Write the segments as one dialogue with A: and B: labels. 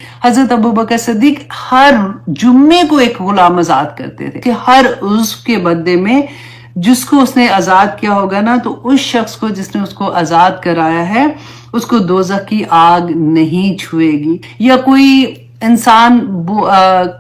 A: حضرت ابو بکر صدیق ہر جمعے کو ایک غلام آزاد کرتے تھے کہ ہر عضو کے بدلے میں جس کو اس نے آزاد کیا ہوگا نا، تو اس شخص کو جس نے اس کو آزاد کرایا ہے اس کو دوزخ کی آگ نہیں چھوئے گی. یا کوئی انسان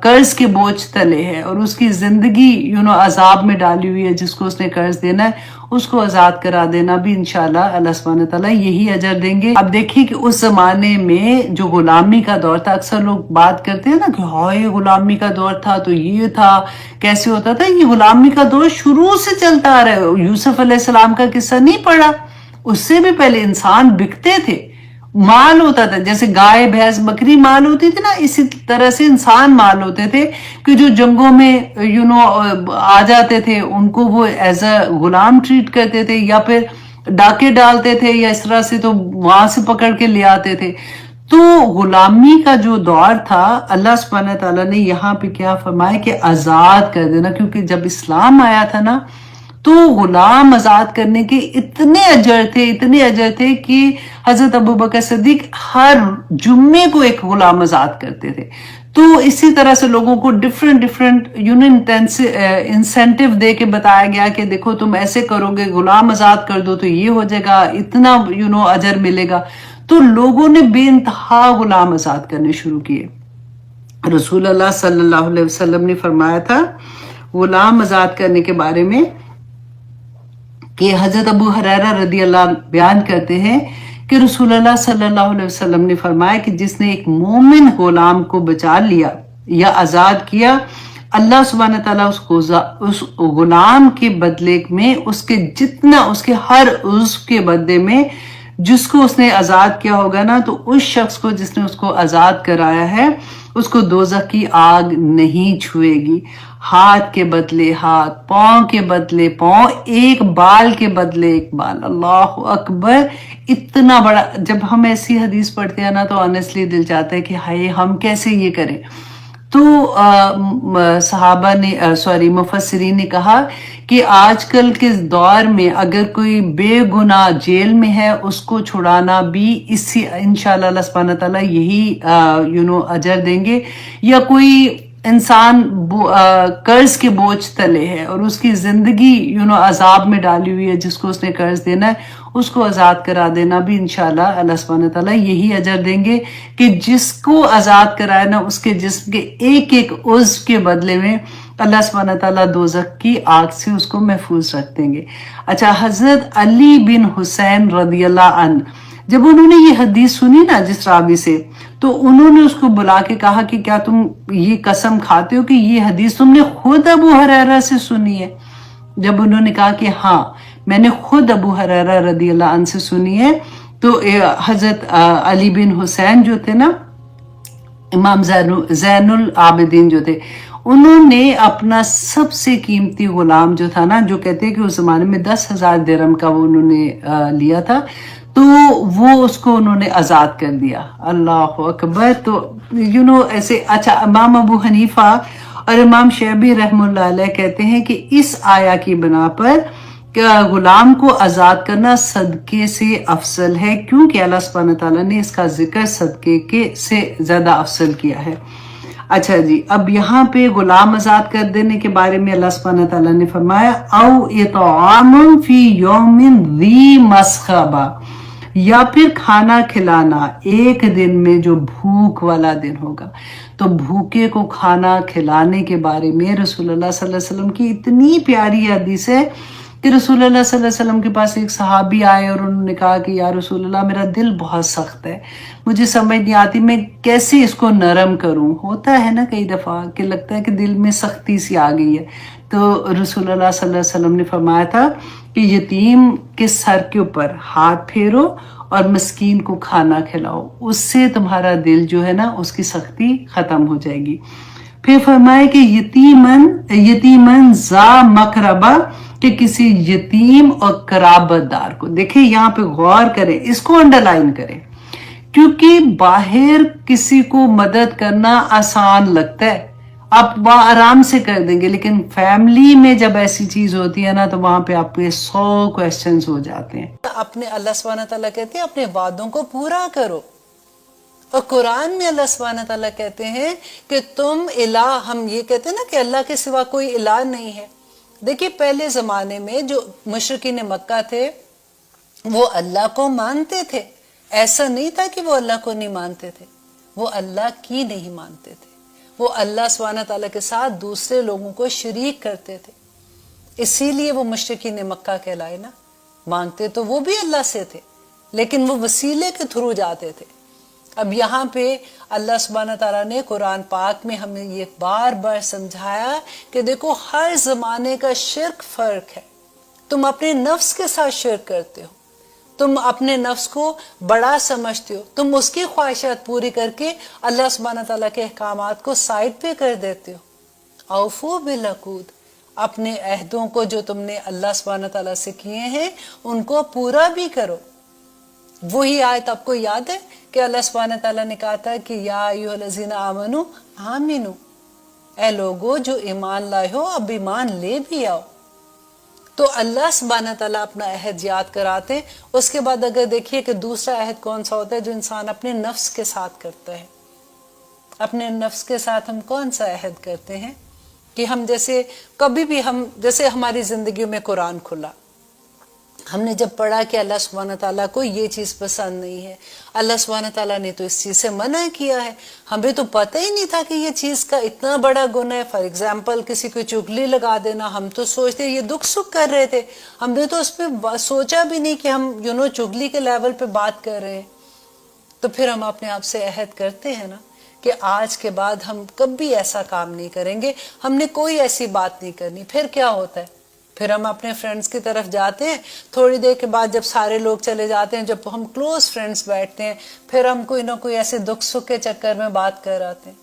A: قرض کے بوجھ تلے ہے اور اس کی زندگی عذاب میں ڈالی ہوئی ہے، جس کو اس نے قرض دینا ہے اس کو آزاد کرا دینا بھی انشاءاللہ اللہ سبحانہ تعالیٰ یہی اجر دیں گے. اب دیکھیے کہ اس زمانے میں جو غلامی کا دور تھا، اکثر لوگ بات کرتے ہیں نا کہ ہائے غلامی کا دور تھا تو یہ تھا، کیسے ہوتا تھا. یہ غلامی کا دور شروع سے چلتا آ رہا ہے. یوسف علیہ السلام کا قصہ نہیں پڑھا؟ اس سے بھی پہلے انسان بکتے تھے، مال ہوتا تھا. جیسے گائے بھینس بکری مال ہوتی تھی نا، اسی طرح سے انسان مال ہوتے تھے کہ جو جنگوں میں آ جاتے تھے ان کو وہ ایز اے غلام ٹریٹ کرتے تھے، یا پھر ڈاکے ڈالتے تھے یا اس طرح سے، تو وہاں سے پکڑ کے لے آتے تھے. تو غلامی کا جو دور تھا، اللہ سبحانہ تعالیٰ نے یہاں پہ کیا فرمایا کہ آزاد کر دینا. کیونکہ جب اسلام آیا تھا نا تو غلام آزاد کرنے کے اتنے اجر تھے کہ حضرت ابو بکر صدیق ہر جمعے کو ایک غلام آزاد کرتے تھے. تو اسی طرح سے لوگوں کو ڈفرنٹ انسینٹیو دے کے بتایا گیا کہ دیکھو تم ایسے کرو گے، غلام آزاد کر دو تو یہ ہو جائے گا، اتنا اجر ملے گا. تو لوگوں نے بے انتہا غلام آزاد کرنے شروع کیے. رسول اللہ صلی اللہ علیہ وسلم نے فرمایا تھا غلام آزاد کرنے کے بارے میں کہ حضرت ابو ہریرہ رضی اللہ عنہ بیان کرتے ہیں کہ رسول اللہ صلی اللہ علیہ وسلم نے فرمایا کہ جس نے ایک مومن غلام کو بچا لیا یا آزاد کیا، اللہ سبحانہ تعالیٰ اس غلام کے بدلے میں اس کے ہر عضو کے بدلے میں جس کو اس نے آزاد کیا ہوگا نا، تو اس شخص کو جس نے اس کو آزاد کرایا ہے اس کو دوزخ کی آگ نہیں چھوئے گی. ہاتھ کے بدلے ہاتھ، پاؤں کے بدلے پاؤں، ایک بال کے بدلے ایک بال. اللہ اکبر. اتنا بڑا. جب ہم ایسی حدیث پڑھتے ہیں نا تو آنیسٹلی دل چاہتا ہے کہ ہائے ہم کیسے یہ کریں. تو صحابہ نے مفسرین نے کہا کہ آج کل کے دور میں اگر کوئی بے گناہ جیل میں ہے اس کو چھڑانا بھی اسی انشاءاللہ اللہ سبحانہ تعالیٰ یہی اجر دیں گے. یا کوئی انسان قرض کے بوجھ تلے ہے اور اس کی زندگی عذاب میں ڈالی ہوئی ہے، جس کو اس نے قرض دینا ہے اس کو آزاد کرا دینا بھی انشاءاللہ اللہ سبحانہ تعالیٰ یہی اجر دیں گے کہ جس کو آزاد کرایا نا اس کے جسم کے ایک عضو کے بدلے میں اللہ سبحانہ تعالیٰ دوزخ کی آگ سے اس کو محفوظ رکھ دیں گے. اچھا، حضرت علی بن حسین رضی اللہ عنہ جب انہوں نے یہ حدیث سنی نا جس راوی سے، تو انہوں نے اس کو بلا کے کہا کہ کیا تم یہ قسم کھاتے ہو کہ یہ حدیث تم نے خود ابو ہریرہ سے سنی ہے؟ جب انہوں نے کہا کہ ہاں میں نے خود ابو ہریرہ رضی اللہ عنہ سے سنی ہے، تو حضرت علی بن حسین جو تھے نا، امام زین العابدین جو تھے، انہوں نے اپنا سب سے قیمتی غلام جو تھا نا، جو کہتے ہیں کہ اس زمانے میں 10,000 درہم کا وہ انہوں نے لیا تھا، تو وہ اس کو انہوں نے آزاد کر دیا. اللہ اکبر. تو ایسے. اچھا، امام ابو حنیفہ اور امام شعبی رحمہ اللہ علیہ کہتے ہیں کہ اس آیا کی بنا پر غلام کو آزاد کرنا صدقے سے افضل ہے، کیونکہ اللہ سبحانہ تعالیٰ نے اس کا ذکر صدقے کے سے زیادہ افضل کیا ہے. اچھا جی، اب یہاں پہ غلام آزاد کر دینے کے بارے میں اللہ سبحانہ تعالیٰ نے فرمایا او اطعام فی یوم ذی مسغبہ، یا پھر کھانا کھلانا ایک دن میں جو بھوک والا دن ہوگا. تو بھوکے کو کھانا کھلانے کے بارے میں رسول اللہ صلی اللہ علیہ وسلم کی اتنی پیاری حدیث ہے کہ رسول اللہ صلی اللہ علیہ وسلم کے پاس ایک صحابی آئے اور انہوں نے کہا کہ یا رسول اللہ میرا دل بہت سخت ہے، مجھے سمجھ نہیں آتی میں کیسے اس کو نرم کروں. ہوتا ہے نا کئی دفعہ کہ لگتا ہے کہ دل میں سختی سی آ گئی ہے. تو رسول اللہ صلی اللہ علیہ وسلم نے فرمایا تھا کہ یتیم کے سر کے اوپر ہاتھ پھیرو اور مسکین کو کھانا کھلاؤ، اس سے تمہارا دل جو ہے نا اس کی سختی ختم ہو جائے گی. پھر فرمایا کہ یتیمن ذا مقربہ، کہ کسی یتیم اور قرابت دار کو. دیکھیں یہاں پہ غور کریں، اس کو انڈر لائن کریں، کیونکہ باہر کسی کو مدد کرنا آسان لگتا ہے، آپ وہاں آرام سے کر دیں گے، لیکن فیملی میں جب ایسی چیز ہوتی ہے نا تو وہاں پہ آپ کے 100 کویسچنز ہو جاتے ہیں. اپنے اللہ سبحانہ تعالیٰ کہتے ہیں اپنے وعدوں کو پورا کرو. اور قرآن میں اللہ سبحانہ تعالیٰ کہتے ہیں کہ تم الہ، ہم یہ کہتے ہیں نا کہ اللہ کے سوا کوئی الہ نہیں ہے. دیکھیے پہلے زمانے میں جو مشرکین مکہ تھے وہ اللہ کو مانتے تھے، ایسا نہیں تھا کہ وہ اللہ کو نہیں مانتے تھے، وہ اللہ کی نہیں مانتے تھے، وہ اللہ سبحانہ تعالیٰ کے ساتھ دوسرے لوگوں کو شریک کرتے تھے. اسی لیے وہ مشرکین مکہ کہلائے نا. مانگتے تو وہ بھی اللہ سے تھے لیکن وہ وسیلے کے تھرو جاتے تھے. اب یہاں پہ اللہ سبحانہ تعالیٰ نے قرآن پاک میں ہمیں یہ بار بار سمجھایا کہ دیکھو ہر زمانے کا شرک فرق ہے. تم اپنے نفس کے ساتھ شرک کرتے ہو، تم اپنے نفس کو بڑا سمجھتے ہو، تم اس کی خواہشات پوری کر کے اللہ سبحانہ تعالیٰ کے احکامات کو سائڈ پہ کر دیتے ہو. اوفو بالعقود، اپنے عہدوں کو جو تم نے اللہ سبحانہ تعالیٰ سے کیے ہیں ان کو پورا بھی کرو. وہی آیت آپ کو یاد ہے کہ اللہ سبحانہ تعالیٰ نے کہا تھا کہ یا ایھا الذین آمنو آمنو، اے لوگو جو ایمان لائے ہو اب ایمان لے بھی آؤ. تو اللہ سبحانہ تعالیٰ اپنا عہد یاد کراتے ہیں. اس کے بعد اگر دیکھیے کہ دوسرا عہد کون سا ہوتا ہے جو انسان اپنے نفس کے ساتھ کرتا ہے. اپنے نفس کے ساتھ ہم کون سا عہد کرتے ہیں کہ ہم جیسے کبھی بھی جیسے ہماری زندگیوں میں قرآن کھلا، ہم نے جب پڑھا کہ اللہ سبحانہ تعالیٰ کو یہ چیز پسند نہیں ہے، اللہ سبحانہ تعالیٰ نے تو اس چیز سے منع کیا ہے، ہمیں تو پتہ ہی نہیں تھا کہ یہ چیز کا اتنا بڑا گناہ ہے. فار ایگزامپل کسی کو چغلی لگا دینا، ہم تو سوچتے یہ دکھ سکھ کر رہے تھے، ہم نے تو اس پہ سوچا بھی نہیں کہ ہم چغلی کے لیول پہ بات کر رہے ہیں. تو پھر ہم اپنے آپ سے عہد کرتے ہیں نا کہ آج کے بعد ہم کبھی ایسا کام نہیں کریں گے، ہم نے کوئی ایسی بات نہیں کرنی. پھر کیا ہوتا ہے؟ پھر ہم اپنے فرینڈز کی طرف جاتے ہیں، تھوڑی دیر کے بعد جب سارے لوگ چلے جاتے ہیں، جب ہم کلوز فرینڈز بیٹھتے ہیں، پھر ہم کوئی نہ کوئی ایسے دکھ سکھ کے چکر میں بات کر آتے ہیں.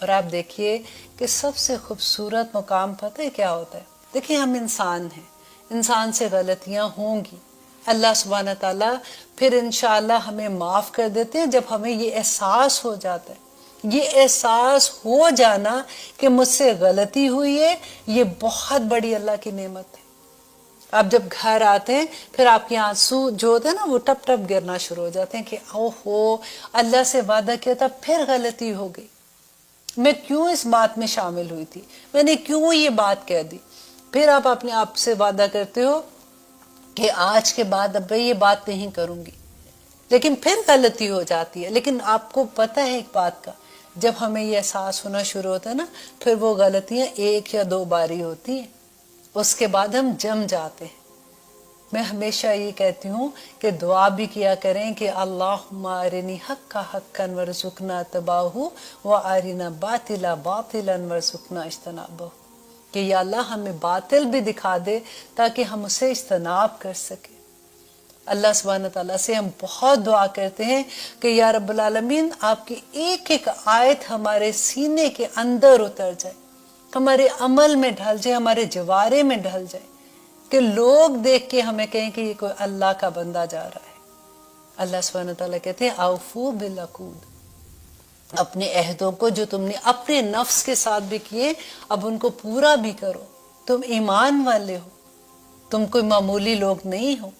A: اور آپ دیکھیے کہ سب سے خوبصورت مقام پتہ ہے کیا ہوتا ہے؟ دیکھیے ہم انسان ہیں، انسان سے غلطیاں ہوں گی. اللہ سبحانہ تعالیٰ پھر انشاءاللہ ہمیں معاف کر دیتے ہیں جب ہمیں یہ احساس ہو جاتا ہے. یہ احساس ہو جانا کہ مجھ سے غلطی ہوئی ہے، یہ بہت بڑی اللہ کی نعمت ہے. آپ جب گھر آتے ہیں پھر آپ کے آنسو جو ہوتے ہیں نا وہ ٹپ ٹپ گرنا شروع ہو جاتے ہیں کہ اوہو اللہ سے وعدہ کیا تھا پھر غلطی ہو گئی، میں کیوں اس بات میں شامل ہوئی تھی، میں نے کیوں یہ بات کہہ دی. پھر آپ اپنے آپ سے وعدہ کرتے ہو کہ آج کے بعد اب میں یہ بات نہیں کروں گی، لیکن پھر غلطی ہو جاتی ہے. لیکن آپ کو پتہ ہے ایک بات کا، جب ہمیں یہ احساس ہونا شروع ہوتا ہے نا پھر وہ غلطیاں ایک یا دو باری ہوتی ہیں، اس کے بعد ہم جم جاتے ہیں. میں ہمیشہ یہ کہتی ہوں کہ دعا بھی کیا کریں کہ اللہم ارنی حقا حقا وارزقنا اتباعہ وارنا باطلا باطلا وارزقنا اجتنابہ، کہ یا اللہ ہمیں باطل بھی دکھا دے تاکہ ہم اسے اجتناب کر سکیں. اللہ سبحانہ تعالیٰ سے ہم بہت دعا کرتے ہیں کہ یا رب العالمین آپ کی ایک ایک آیت ہمارے سینے کے اندر اتر جائے، ہمارے عمل میں ڈھل جائے، ہمارے جوارے میں ڈھل جائے، کہ لوگ دیکھ کے ہمیں کہیں کہ یہ کوئی اللہ کا بندہ جا رہا ہے. اللہ سبحانہ تعالیٰ کہتے ہیں اوفو بالعقود، اپنے عہدوں کو جو تم نے اپنے نفس کے ساتھ بھی کیے اب ان کو پورا بھی کرو. تم ایمان والے ہو، تم کوئی معمولی لوگ نہیں ہو.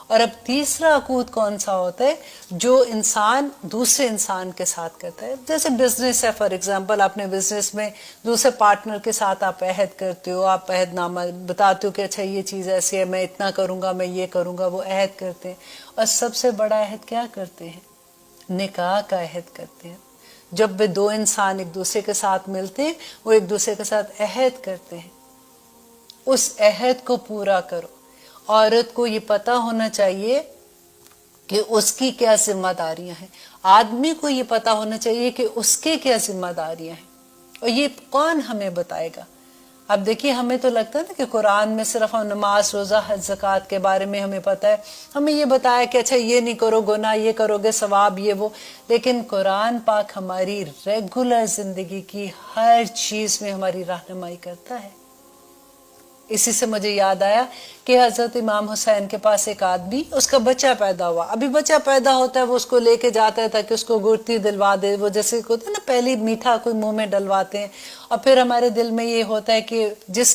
A: اور اب تیسرا عقود کون سا ہوتا ہے جو انسان دوسرے انسان کے ساتھ کرتا ہے؟ جیسے بزنس ہے، فار ایگزامپل آپ نے بزنس میں دوسرے پارٹنر کے ساتھ آپ عہد کرتے ہو، آپ عہد نامہ بتاتے ہو کہ اچھا یہ چیز ایسی ہے، میں اتنا کروں گا، میں یہ کروں گا، وہ عہد کرتے ہیں. اور سب سے بڑا عہد کیا کرتے ہیں؟ نکاح کا عہد کرتے ہیں. جب بھی دو انسان ایک دوسرے کے ساتھ ملتے ہیں وہ ایک دوسرے کے ساتھ عہد کرتے ہیں، اس عہد کو پورا کرو. عورت کو یہ پتہ ہونا چاہیے کہ اس کی کیا ذمہ داریاں ہیں، آدمی کو یہ پتہ ہونا چاہیے کہ اس کے کیا ذمہ داریاں ہیں. اور یہ کون ہمیں بتائے گا؟ اب دیکھیے ہمیں تو لگتا ہے نا کہ قرآن میں صرف ہم نماز روزہ حج زکوٰۃ کے بارے میں ہمیں پتہ ہے، ہمیں یہ بتایا کہ اچھا یہ نہیں کرو گناہ، یہ کرو گے ثواب، یہ وہ. لیکن قرآن پاک ہماری ریگولر زندگی کی ہر چیز میں ہماری رہنمائی کرتا ہے. اسی سے مجھے یاد آیا کہ حضرت امام حسین کے پاس ایک آدمی، اس کا بچہ پیدا ہوا. ابھی بچہ پیدا ہوتا ہے وہ اس کو لے کے جاتا ہے تاکہ اس کو گڑتی دلوا دے، وہ جیسے ہوتا ہے نا پہلی میٹھا کوئی منہ میں ڈلواتے ہیں. اور پھر ہمارے دل میں یہ ہوتا ہے کہ جس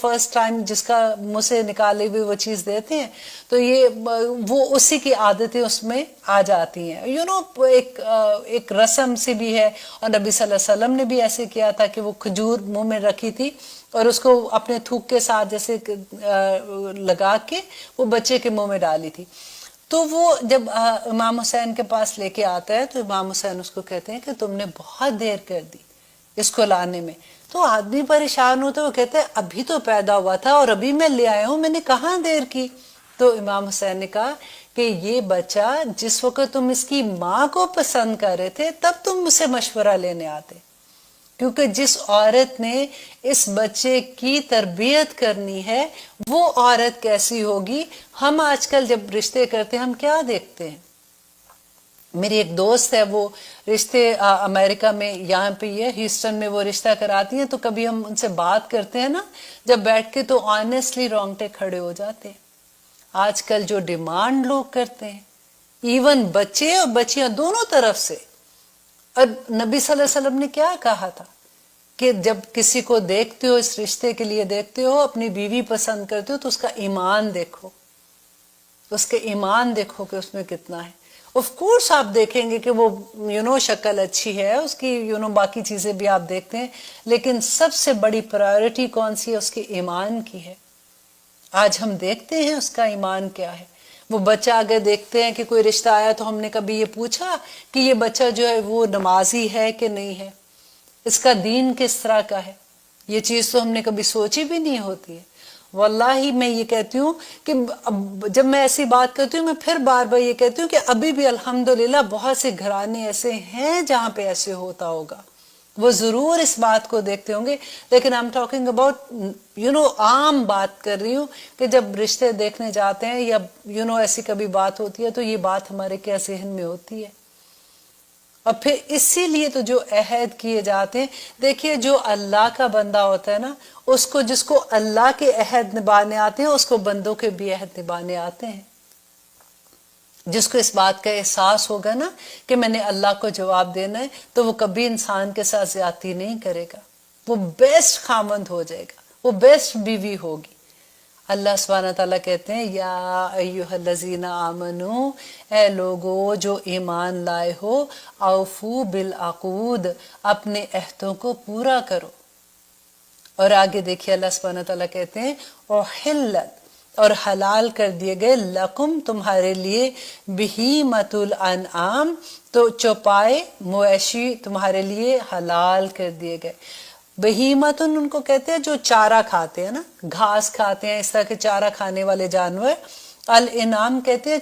A: فرسٹ ٹائم جس کا منہ سے نکالے ہوئے وہ چیز دیتے ہیں تو یہ وہ اسی کی عادتیں اس میں آ جاتی ہیں. ایک رسم سی بھی ہے, اور نبی صلی اللہ علیہ وسلم نے بھی ایسے کیا تھا کہ وہ کھجور منہ میں رکھی تھی اور اس کو اپنے تھوک کے ساتھ جیسے لگا کے وہ بچے کے منہ میں ڈالی تھی. تو وہ جب امام حسین کے پاس لے کے آتا ہے تو امام حسین اس کو کہتے ہیں کہ تم نے بہت دیر کر دی اس کو لانے میں. تو آدمی پریشان ہوتا ہے, وہ کہتے ہیں ابھی تو پیدا ہوا تھا اور ابھی میں لے آیا ہوں, میں نے کہاں دیر کی. تو امام حسین نے کہا کہ یہ بچہ جس وقت تم اس کی ماں کو پسند کر رہے تھے تب تم مجھ سے مشورہ لینے آتے, کیونکہ جس عورت نے اس بچے کی تربیت کرنی ہے وہ عورت کیسی ہوگی. ہم آج کل جب رشتے کرتے ہیں ہم کیا دیکھتے ہیں, میری ایک دوست ہے وہ رشتے امریکہ میں یہاں پہ یہ ہیوسٹن میں وہ رشتہ کراتی ہیں, تو کبھی ہم ان سے بات کرتے ہیں نا جب بیٹھ کے تو آنیسٹلی رونگٹے کھڑے ہو جاتے ہیں. آج کل جو ڈیمانڈ لوگ کرتے ہیں ایون بچے اور بچیاں دونوں طرف سے. اور نبی صلی اللہ علیہ وسلم نے کیا کہا تھا کہ جب کسی کو دیکھتے ہو, اس رشتے کے لیے دیکھتے ہو, اپنی بیوی پسند کرتے ہو تو اس کا ایمان دیکھو, اس کے ایمان دیکھو کہ اس میں کتنا ہے. آف کورس آپ دیکھیں گے کہ وہ شکل اچھی ہے اس کی, باقی چیزیں بھی آپ دیکھتے ہیں, لیکن سب سے بڑی پرائیورٹی کون سی ہے, اس کے ایمان کی ہے. آج ہم دیکھتے ہیں اس کا ایمان کیا ہے. وہ بچہ اگر دیکھتے ہیں کہ کوئی رشتہ آیا تو ہم نے کبھی یہ پوچھا کہ یہ بچہ جو ہے وہ نمازی ہے کہ نہیں ہے, اس کا دین کس طرح کا ہے. یہ چیز تو ہم نے کبھی سوچی بھی نہیں ہوتی ہے. واللہ میں یہ کہتی ہوں کہ جب میں ایسی بات کرتی ہوں میں پھر بار بار یہ کہتی ہوں کہ ابھی بھی الحمدللہ بہت سے گھرانے ایسے ہیں جہاں پہ ایسے ہوتا ہوگا, وہ ضرور اس بات کو دیکھتے ہوں گے. لیکن I'm talking about عام بات کر رہی ہوں کہ جب رشتے دیکھنے جاتے ہیں یا ایسی کبھی بات ہوتی ہے تو یہ بات ہمارے کیا ذہن میں ہوتی ہے. اور پھر اسی لیے تو جو عہد کیے جاتے ہیں, دیکھیے جو اللہ کا بندہ ہوتا ہے نا اس کو, جس کو اللہ کے عہد نبھانے آتے ہیں اس کو بندوں کے بھی عہد نبھانے آتے ہیں. جس کو اس بات کا احساس ہوگا نا کہ میں نے اللہ کو جواب دینا ہے تو وہ کبھی انسان کے ساتھ زیادتی نہیں کرے گا, وہ بیسٹ خامند ہو جائے گا, وہ بیسٹ بیوی ہوگی. اللہ سبحانہ تعالیٰ کہتے ہیں یا ایھا الذین آمنو, اے لوگو جو ایمان لائے ہو, اوفو بالعقود, اپنے عہدوں کو پورا کرو. اور آگے دیکھیے اللہ سبحانہ تعالیٰ کہتے ہیں احلت, اور حلال کر دیے گئے, لکم تمہارے لیے, بہیمۃ الانعام, تو چوپائے مویشی تمہارے لیے حلال کر دیے گئے. بہیمتن ان کو کہتے ہیں جو چارہ کھاتے ہیں نا, گھاس کھاتے ہیں, اس طرح کے چارہ کھانے والے جانور. الانعام کہتے ہیں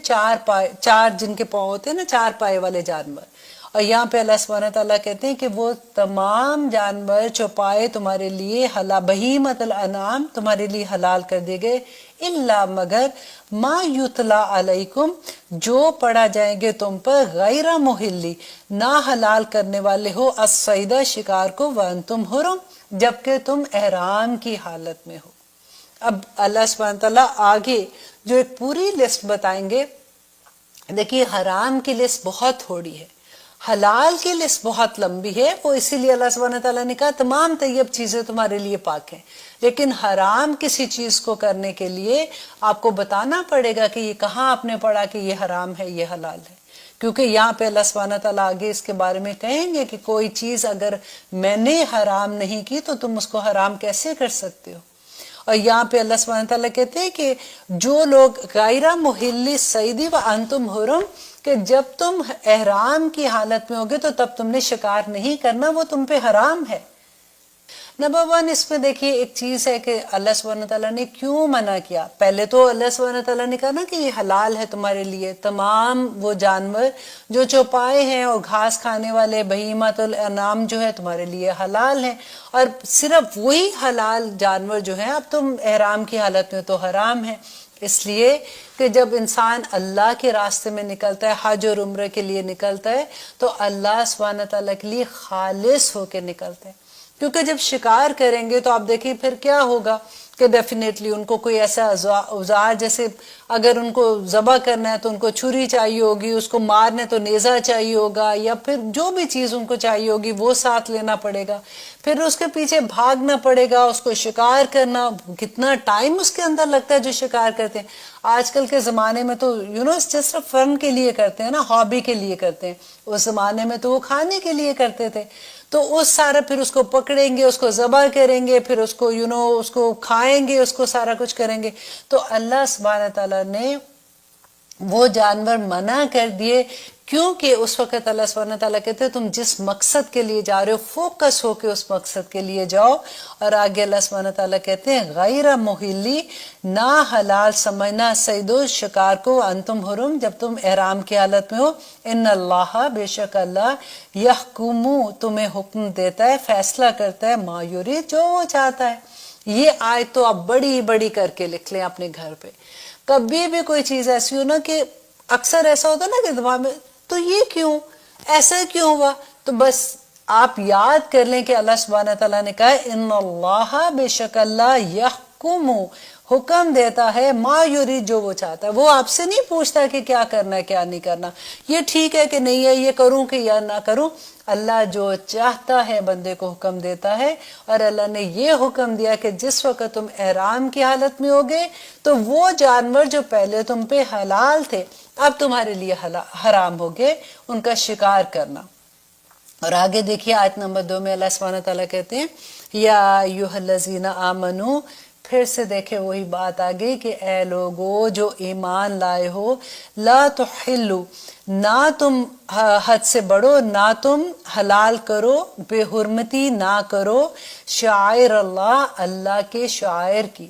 A: چار جن کے پاؤں ہوتے ہیں نا, چار پائے والے جانور. اور یہاں پہ اللہ سبحانہ تعالیٰ کہتے ہیں کہ وہ تمام جانور چوپائے تمہارے لیے بہیمۃ الانعام تمہارے لیے حلال کر دیے گئے, الا مگر ما یتلا علیکم, جو پڑھا جائیں گے تم پر, غیر محلی, نہ حلال کرنے والے ہو, الصیدہ, شکار کو, وانتم حرم, جبکہ تم احرام کی حالت میں ہو. اب اللہ سبحانہ تعالیٰ آگے جو ایک پوری لسٹ بتائیں گے. دیکھیے حرام کی لسٹ بہت تھوڑی ہے, حلال کی لسٹ بہت لمبی ہے. وہ اسی لیے اللہ سبحانہ تعالیٰ نے کہا تمام طیب چیزیں تمہارے لیے پاک ہیں, لیکن حرام کسی چیز کو کرنے کے لیے آپ کو بتانا پڑے گا کہ یہ کہاں آپ نے پڑھا کہ یہ حرام ہے یہ حلال ہے. کیونکہ یہاں پہ اللہ سبحانہ تعالیٰ آگے اس کے بارے میں کہیں گے کہ کوئی چیز اگر میں نے حرام نہیں کی تو تم اس کو حرام کیسے کر سکتے ہو. اور یہاں پہ اللہ سبحانہ تعالیٰ کہتے ہیں کہ جو لوگ غیر محل صیدی و انتم حرم, کہ جب تم احرام کی حالت میں ہوگے تو تب تم نے شکار نہیں کرنا, وہ تم پہ حرام ہے. نمبر 1 اس میں دیکھیے ایک چیز ہے کہ اللہ سبحانہ تعالیٰ نے کیوں منع کیا. پہلے تو اللہ سبحانہ تعالیٰ نے کہا نا کہ یہ حلال ہے تمہارے لیے, تمام وہ جانور جو چوپائے ہیں اور گھاس کھانے والے, بہیمۃ الانعام جو ہے تمہارے لیے حلال ہیں, اور صرف وہی حلال جانور جو ہیں اب تم احرام کی حالت میں تو حرام ہیں. اس لیے کہ جب انسان اللہ کے راستے میں نکلتا ہے, حج اور عمرے کے لیے نکلتا ہے, تو اللہ سبحانہ تعالیٰ کے لیے خالص ہو کے نکلتا ہے. کیونکہ جب شکار کریں گے تو آپ دیکھیں پھر کیا ہوگا, کہ ڈیفینیٹلی ان کو کوئی ایسا اوزار، جیسے اگر ان کو ذبح کرنا ہے تو ان کو چھری چاہیے ہوگی، اس کو مارنے تو نیزہ چاہیے ہوگا، یا پھر جو بھی چیز ان کو چاہیے ہوگی وہ ساتھ لینا پڑے گا، پھر اس کے پیچھے بھاگنا پڑے گا، اس کو شکار کرنا، کتنا ٹائم اس کے اندر لگتا ہے جو شکار کرتے ہیں۔ آج کل کے زمانے میں تو صرف فن کے لیے کرتے ہیں نا، ہابی کے لیے کرتے ہیں، اس زمانے میں تو وہ کھانے کے لیے کرتے تھے۔ تو اس سارا پھر اس کو پکڑیں گے، اس کو ذبح کریں گے، پھر اس کو اس کو کھائیں گے، اس کو سارا کچھ کریں گے۔ تو اللہ سبحانہ تعالیٰ نے وہ جانور منع کر دیے، کیونکہ اس وقت اللہ سبحانہ تعالیٰ کہتے ہیں تم جس مقصد کے لیے جا رہے ہو فوکس ہو کے اس مقصد کے لیے جاؤ۔ اور آگے اللہ سبحانہ تعالیٰ کہتے ہیں غیر محلی، نہ حلال سمجھنا صید شکار کو، انتم حرم، جب تم احرام کی حالت میں ہو، ان اللہ، بے شک اللہ، یحکم، تمہیں حکم دیتا ہے، فیصلہ کرتا ہے، ما یرید، جو وہ چاہتا ہے۔ یہ آیت تو آپ بڑی بڑی کر کے لکھ لیں اپنے گھر پہ۔ کبھی بھی کوئی چیز ایسی ہو نا کہ اکثر ایسا ہوتا نا کہ دماغ میں تو یہ کیوں، ایسا کیوں ہوا، تو بس آپ یاد کر لیں کہ اللہ سبحانہ تعالیٰ نے کہا ان اللہ، بے شک اللہ، یحکم، حکم دیتا ہے، ما یرید، جو وہ چاہتا ہے۔ وہ آپ سے نہیں پوچھتا کہ کیا کرنا ہے کیا نہیں کرنا، یہ ٹھیک ہے کہ نہیں ہے، یہ کروں کہ یا نہ کروں۔ اللہ جو چاہتا ہے بندے کو حکم دیتا ہے، اور اللہ نے یہ حکم دیا کہ جس وقت تم احرام کی حالت میں ہوگے تو وہ جانور جو پہلے تم پہ حلال تھے اب تمہارے لیے حرام ہوگے ان کا شکار کرنا۔ اور آگے دیکھیے آیت نمبر 2 میں اللہ سبحانہ تعالیٰ کہتے ہیں یا ایھا الذین آمنو، پھر سے دیکھیں وہی بات آ گئی کہ اے لوگو جو ایمان لائے ہو، لا تحلوا، نہ تم حد سے بڑھو، نہ تم حلال کرو، بے حرمتی نہ کرو، شعائر اللہ، اللہ کے شاعر کی۔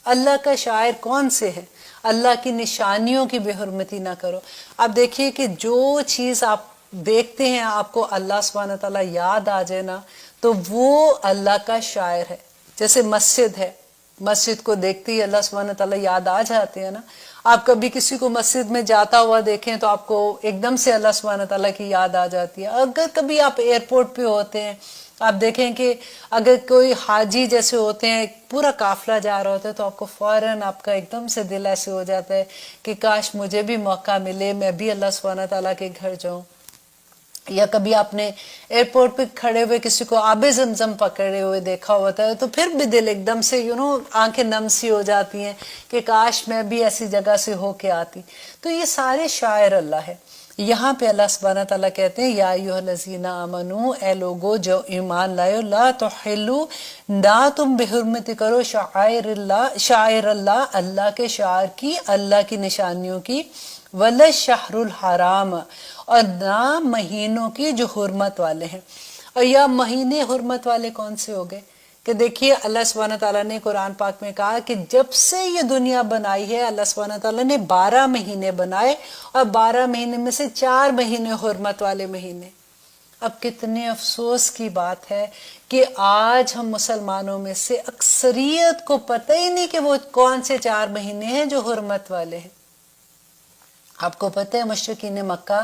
A: اللہ کا شاعر کون سے ہے؟ اللہ کی نشانیوں کی بے حرمتی نہ کرو۔ اب دیکھیے کہ جو چیز آپ دیکھتے ہیں آپ کو اللہ سبحانہ تعالیٰ یاد آ جائے نا تو وہ اللہ کا شاعر ہے۔ جیسے مسجد ہے، مسجد کو دیکھتے ہی اللہ سبحانہ تعالیٰ یاد آ جاتے ہیں نا۔ آپ کبھی کسی کو مسجد میں جاتا ہوا دیکھیں تو آپ کو ایک دم سے اللہ سبحانہ تعالیٰ کی یاد آ جاتی ہے۔ اگر کبھی آپ ایئرپورٹ پہ ہوتے ہیں، آپ دیکھیں کہ اگر کوئی حاجی جیسے ہوتے ہیں، پورا قافلہ جا رہا ہوتا ہے، تو آپ کو فوراً آپ کا ایک دم سے دل ایسے ہو جاتا ہے کہ کاش مجھے بھی موقع ملے، میں بھی اللہ سبحانہ تعالیٰ کے گھر جاؤں۔ یا کبھی آپ نے ایئرپورٹ پہ کھڑے ہوئے کسی کو آب زمزم پکڑے ہوئے دیکھا ہوتا ہے تو پھر بھی دل ایک دم سے آنکھیں نم سی ہو جاتی ہیں کہ کاش میں بھی ایسی جگہ سے ہو کے آتی۔ تو یہ سارے شاعر اللہ ہے۔ یہاں پہ اللہ سبحانہ تعالیٰ کہتے ہیں یا ایھا الذین آمنو، اے لوگو جو ایمان لائے ہو، لا تحلوا، نہ تم بے حرمتی کرو، شعائر اللہ، شاعر اللہ، اللہ کے شاعر کی، اللہ کی نشانیوں کی، ولا الشہر الحرام، اور نہ مہینوں کی جو حرمت والے ہیں۔ اور یا مہینے حرمت والے کون سے ہو گئے کہ دیکھیے اللہ سبحانہ تعالیٰ نے قرآن پاک میں کہا کہ جب سے یہ دنیا بنائی ہے اللہ سبحانہ تعالیٰ نے 12 مہینے بنائے، اور 12 مہینے میں سے 4 مہینے حرمت والے مہینے۔ اب کتنے افسوس کی بات ہے کہ آج ہم مسلمانوں میں سے اکثریت کو پتہ ہی نہیں کہ وہ کون سے 4 مہینے ہیں جو حرمت والے ہیں۔ آپ کو پتہ ہے مشرکین مکہ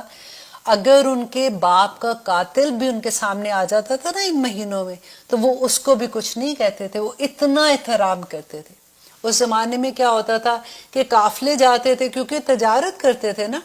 A: اگر ان کے باپ کا قاتل بھی ان کے سامنے آ جاتا تھا نا ان مہینوں میں تو وہ اس کو بھی کچھ نہیں کہتے تھے، وہ اتنا احترام کرتے تھے۔ اس زمانے میں کیا ہوتا تھا کہ قافلے جاتے تھے، کیونکہ تجارت کرتے تھے نا،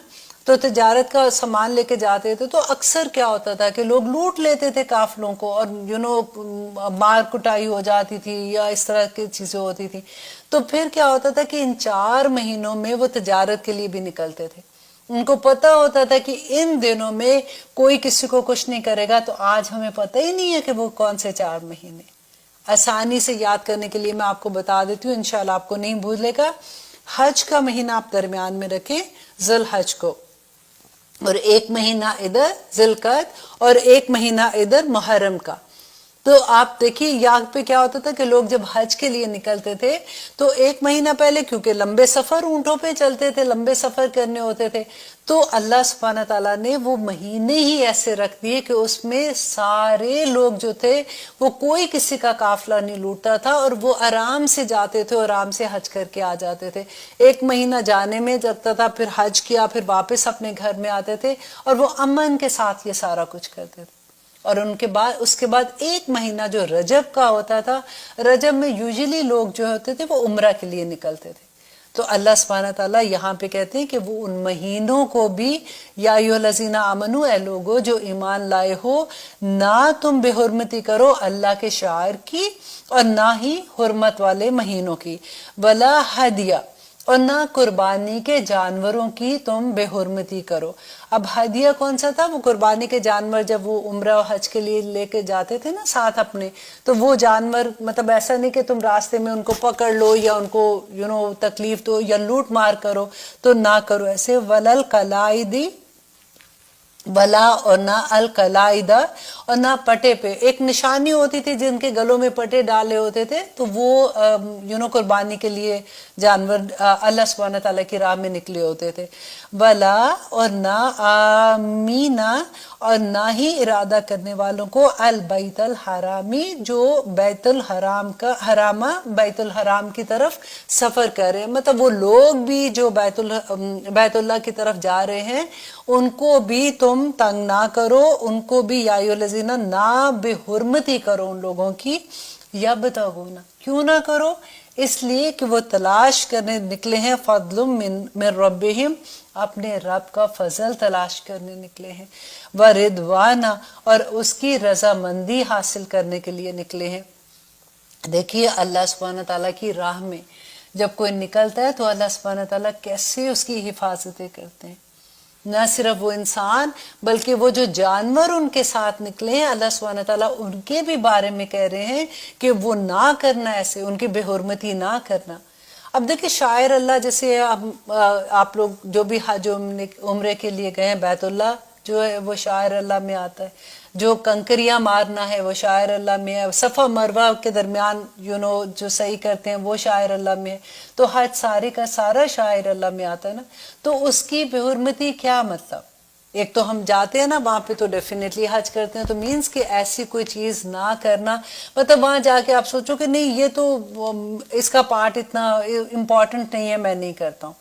A: تو تجارت کا سامان لے کے جاتے تھے تو اکثر کیا ہوتا تھا کہ لوگ لوٹ لیتے تھے قافلوں کو، اور مار کٹائی ہو جاتی تھی یا اس طرح کی چیزیں ہوتی تھی۔ تو پھر کیا ہوتا تھا کہ ان 4 مہینوں میں وہ تجارت کے لیے بھی نکلتے تھے۔ ان کو پتہ ہوتا تھا کہ ان دنوں میں کوئی کسی کو کچھ نہیں کرے گا۔ تو آج ہمیں پتہ ہی نہیں ہے کہ وہ کون سے 4 مہینے۔ آسانی سے یاد کرنے کے لیے میں آپ کو بتا دیتی ہوں، انشاءاللہ آپ کو نہیں بھولے گا۔ حج کا مہینہ آپ درمیان میں رکھیں، ذی الحج کو، اور 1 مہینہ ادھر ذی القعدہ، اور 1 مہینہ ادھر محرم کا۔ تو آپ دیکھیے یہاں پہ کیا ہوتا تھا کہ لوگ جب حج کے لیے نکلتے تھے تو 1 مہینہ پہلے، کیونکہ لمبے سفر اونٹوں پہ چلتے تھے، لمبے سفر کرنے ہوتے تھے، تو اللہ سبحانہ تعالیٰ نے وہ مہینے ہی ایسے رکھ دیے کہ اس میں سارے لوگ جو تھے وہ کوئی کسی کا قافلہ نہیں لوٹتا تھا، اور وہ آرام سے جاتے تھے اور آرام سے حج کر کے آ جاتے تھے۔ 1 مہینہ جانے میں لگتا تھا، پھر حج کیا، پھر واپس اپنے گھر میں آتے تھے، اور وہ امن کے ساتھ یہ سارا کچھ کرتے تھے۔ اور اس کے بعد ایک مہینہ جو رجب کا ہوتا تھا، رجب میں یوزلی لوگ جو ہوتے تھے وہ عمرہ کے لیے نکلتے تھے. تو اللہ سبحانہ تعالیٰ یہاں پہ کہتے ہیں کہ وہ ان مہینوں کو بھی، یا ایھا الذین آمنو، اے لوگو جو ایمان لائے ہو، نہ تم بے حرمتی کرو اللہ کے شعائر کی اور نہ ہی حرمت والے مہینوں کی، ولا ہدیہ، اور نہ قربانی کے جانوروں کی تم بے حرمتی کرو. اب ہدیہ کون سا تھا؟ وہ قربانی کے جانور جب وہ عمرہ و حج کے لیے لے کے جاتے تھے نا ساتھ اپنے، تو وہ جانور مطلب ایسا نہیں کہ تم راستے میں ان کو پکڑ لو یا ان کو تکلیف دو یا لوٹ مار کرو، تو نہ کرو ایسے. ولل قلائدی، ولا اور نہ القلائدہ، اور نہ پٹے پہ. ایک نشانی ہوتی تھی جن کے گلوں میں پٹے ڈالے ہوتے تھے، تو وہ قربانی کے لیے جانور اللہ سبحانہ تعالیٰ کی راہ میں نکلے ہوتے تھے. ولا اور نہ آمینا، اور نہ ہی ارادہ کرنے والوں کو البیت الحرامی، جو بیت الحرام کی طرف سفر کر رہے ہیں. مطلب وہ لوگ بھی جو بیت اللہ کی طرف جا رہے ہیں ان کو بھی تم تنگ نہ کرو، ان کو بھی یا ایھا الذین نہ بے حرمتی کرو ان لوگوں کی. یبتغون، کیوں نہ کرو؟ اس لیے کہ وہ تلاش کرنے نکلے ہیں فضل من ربہم، اپنے رب کا فضل تلاش کرنے نکلے ہیں، ورضوانا، اور اس کی رضامندی حاصل کرنے کے لیے نکلے ہیں. دیکھیے اللہ سبحانہ تعالیٰ کی راہ میں جب کوئی نکلتا ہے تو اللہ سبحانہ تعالیٰ کیسے اس کی حفاظتیں کرتے ہیں. نہ صرف وہ انسان بلکہ وہ جو جانور ان کے ساتھ نکلے ہیں، اللہ سبحانہ تعالیٰ ان کے بھی بارے میں کہہ رہے ہیں کہ وہ نہ کرنا ایسے، ان کی بے حرمتی نہ کرنا. اب دیکھیں شاعر اللہ، جیسے آپ لوگ جو بھی حج عمرے کے لیے گئے ہیں، بیت اللہ جو ہے وہ شاعر اللہ میں آتا ہے، جو کنکریاں مارنا ہے وہ شاعر اللہ میں ہے، صفا مروہ کے درمیان جو صحیح کرتے ہیں وہ شاعر اللہ میں ہے. تو حج سارے کا سارا شاعر اللہ میں آتا ہے نا. تو اس کی بے حرمتی کیا مطلب؟ ایک تو ہم جاتے ہیں نا وہاں پہ تو ڈیفینیٹلی حج کرتے ہیں، تو مینس کہ ایسی کوئی چیز نہ کرنا. مطلب وہاں جا کے آپ سوچو کہ نہیں یہ تو اس کا پارٹ اتنا امپورٹنٹ نہیں ہے، میں نہیں کرتا ہوں،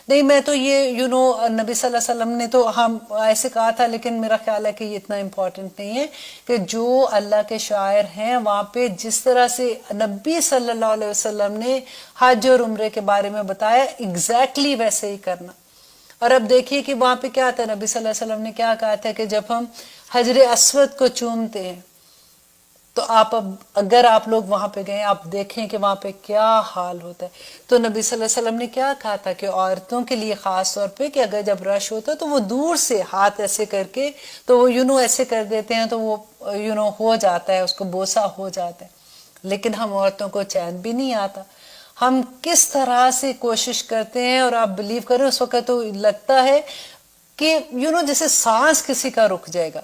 A: نہیں میں تو یہ نبی صلی اللہ علیہ وسلم نے تو ہم ایسے کہا تھا، لیکن میرا خیال ہے کہ یہ اتنا امپورٹنٹ نہیں ہے. کہ جو اللہ کے شاعر ہیں وہاں پہ جس طرح سے نبی صلی اللہ علیہ وسلم نے حج اور عمرے کے بارے میں بتایا، ایگزیکٹلی ویسے ہی کرنا. اور اب دیکھیے کہ وہاں پہ کیا تھا، نبی صلی اللہ علیہ وسلم نے کیا کہا تھا کہ جب ہم حجر اسود کو چومتے ہیں تو اگر آپ لوگ وہاں پہ گئے آپ دیکھیں کہ وہاں پہ کیا حال ہوتا ہے. تو نبی صلی اللہ علیہ وسلم نے کیا کہا تھا کہ عورتوں کے لیے خاص طور پہ کہ اگر جب رش ہوتا ہے تو وہ دور سے ہاتھ ایسے کر کے تو وہ ایسے کر دیتے ہیں تو وہ ہو جاتا ہے، اس کو بوسہ ہو جاتا ہے. لیکن ہم عورتوں کو چین بھی نہیں آتا. ہم کس طرح سے کوشش کرتے ہیں، اور آپ بلیو کریں اس وقت تو لگتا ہے کہ جیسے سانس کسی کا رک جائے گا،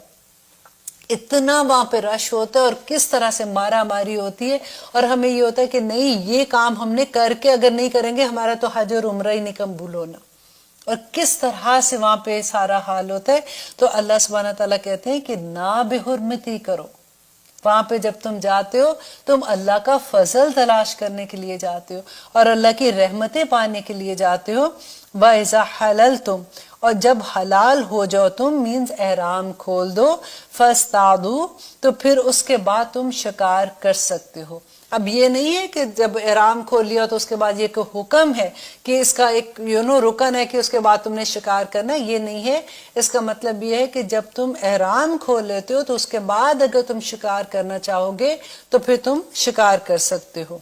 A: اتنا وہاں پہ رش ہوتا ہے اور کس طرح سے مارا ماری ہوتی ہے. اور ہمیں یہ ہوتا ہے کہ نہیں یہ کام ہم نے کر کے اگر نہیں کریں گے ہمارا تو حج اور عمرہ ہی نہیں قبول ہونا. اور کس طرح سے وہاں پہ سارا حال ہوتا ہے. تو اللہ سبحانہ تعالیٰ کہتے ہیں کہ نہ بے حرمتی کرو. وہاں پہ جب تم جاتے ہو تم اللہ کا فضل تلاش کرنے کے لیے جاتے ہو اور اللہ کی رحمتیں پانے کے لیے جاتے ہو. وَإِذَا حَلَلْتُمْ، اور جب حلال ہو جاؤ تم، مینز احرام کھول دو، فَاسْتَعْدُوا، تو پھر اس کے بعد تم شکار کر سکتے ہو. اب یہ نہیں ہے کہ جب احرام کھول لیا تو اس کے بعد یہ کہ حکم ہے کہ اس کا ایک رکن ہے کہ اس کے بعد تم نے شکار کرنا، یہ نہیں ہے. اس کا مطلب یہ ہے کہ جب تم احرام کھول لیتے ہو تو اس کے بعد اگر تم شکار کرنا چاہو گے تو پھر تم شکار کر سکتے ہو.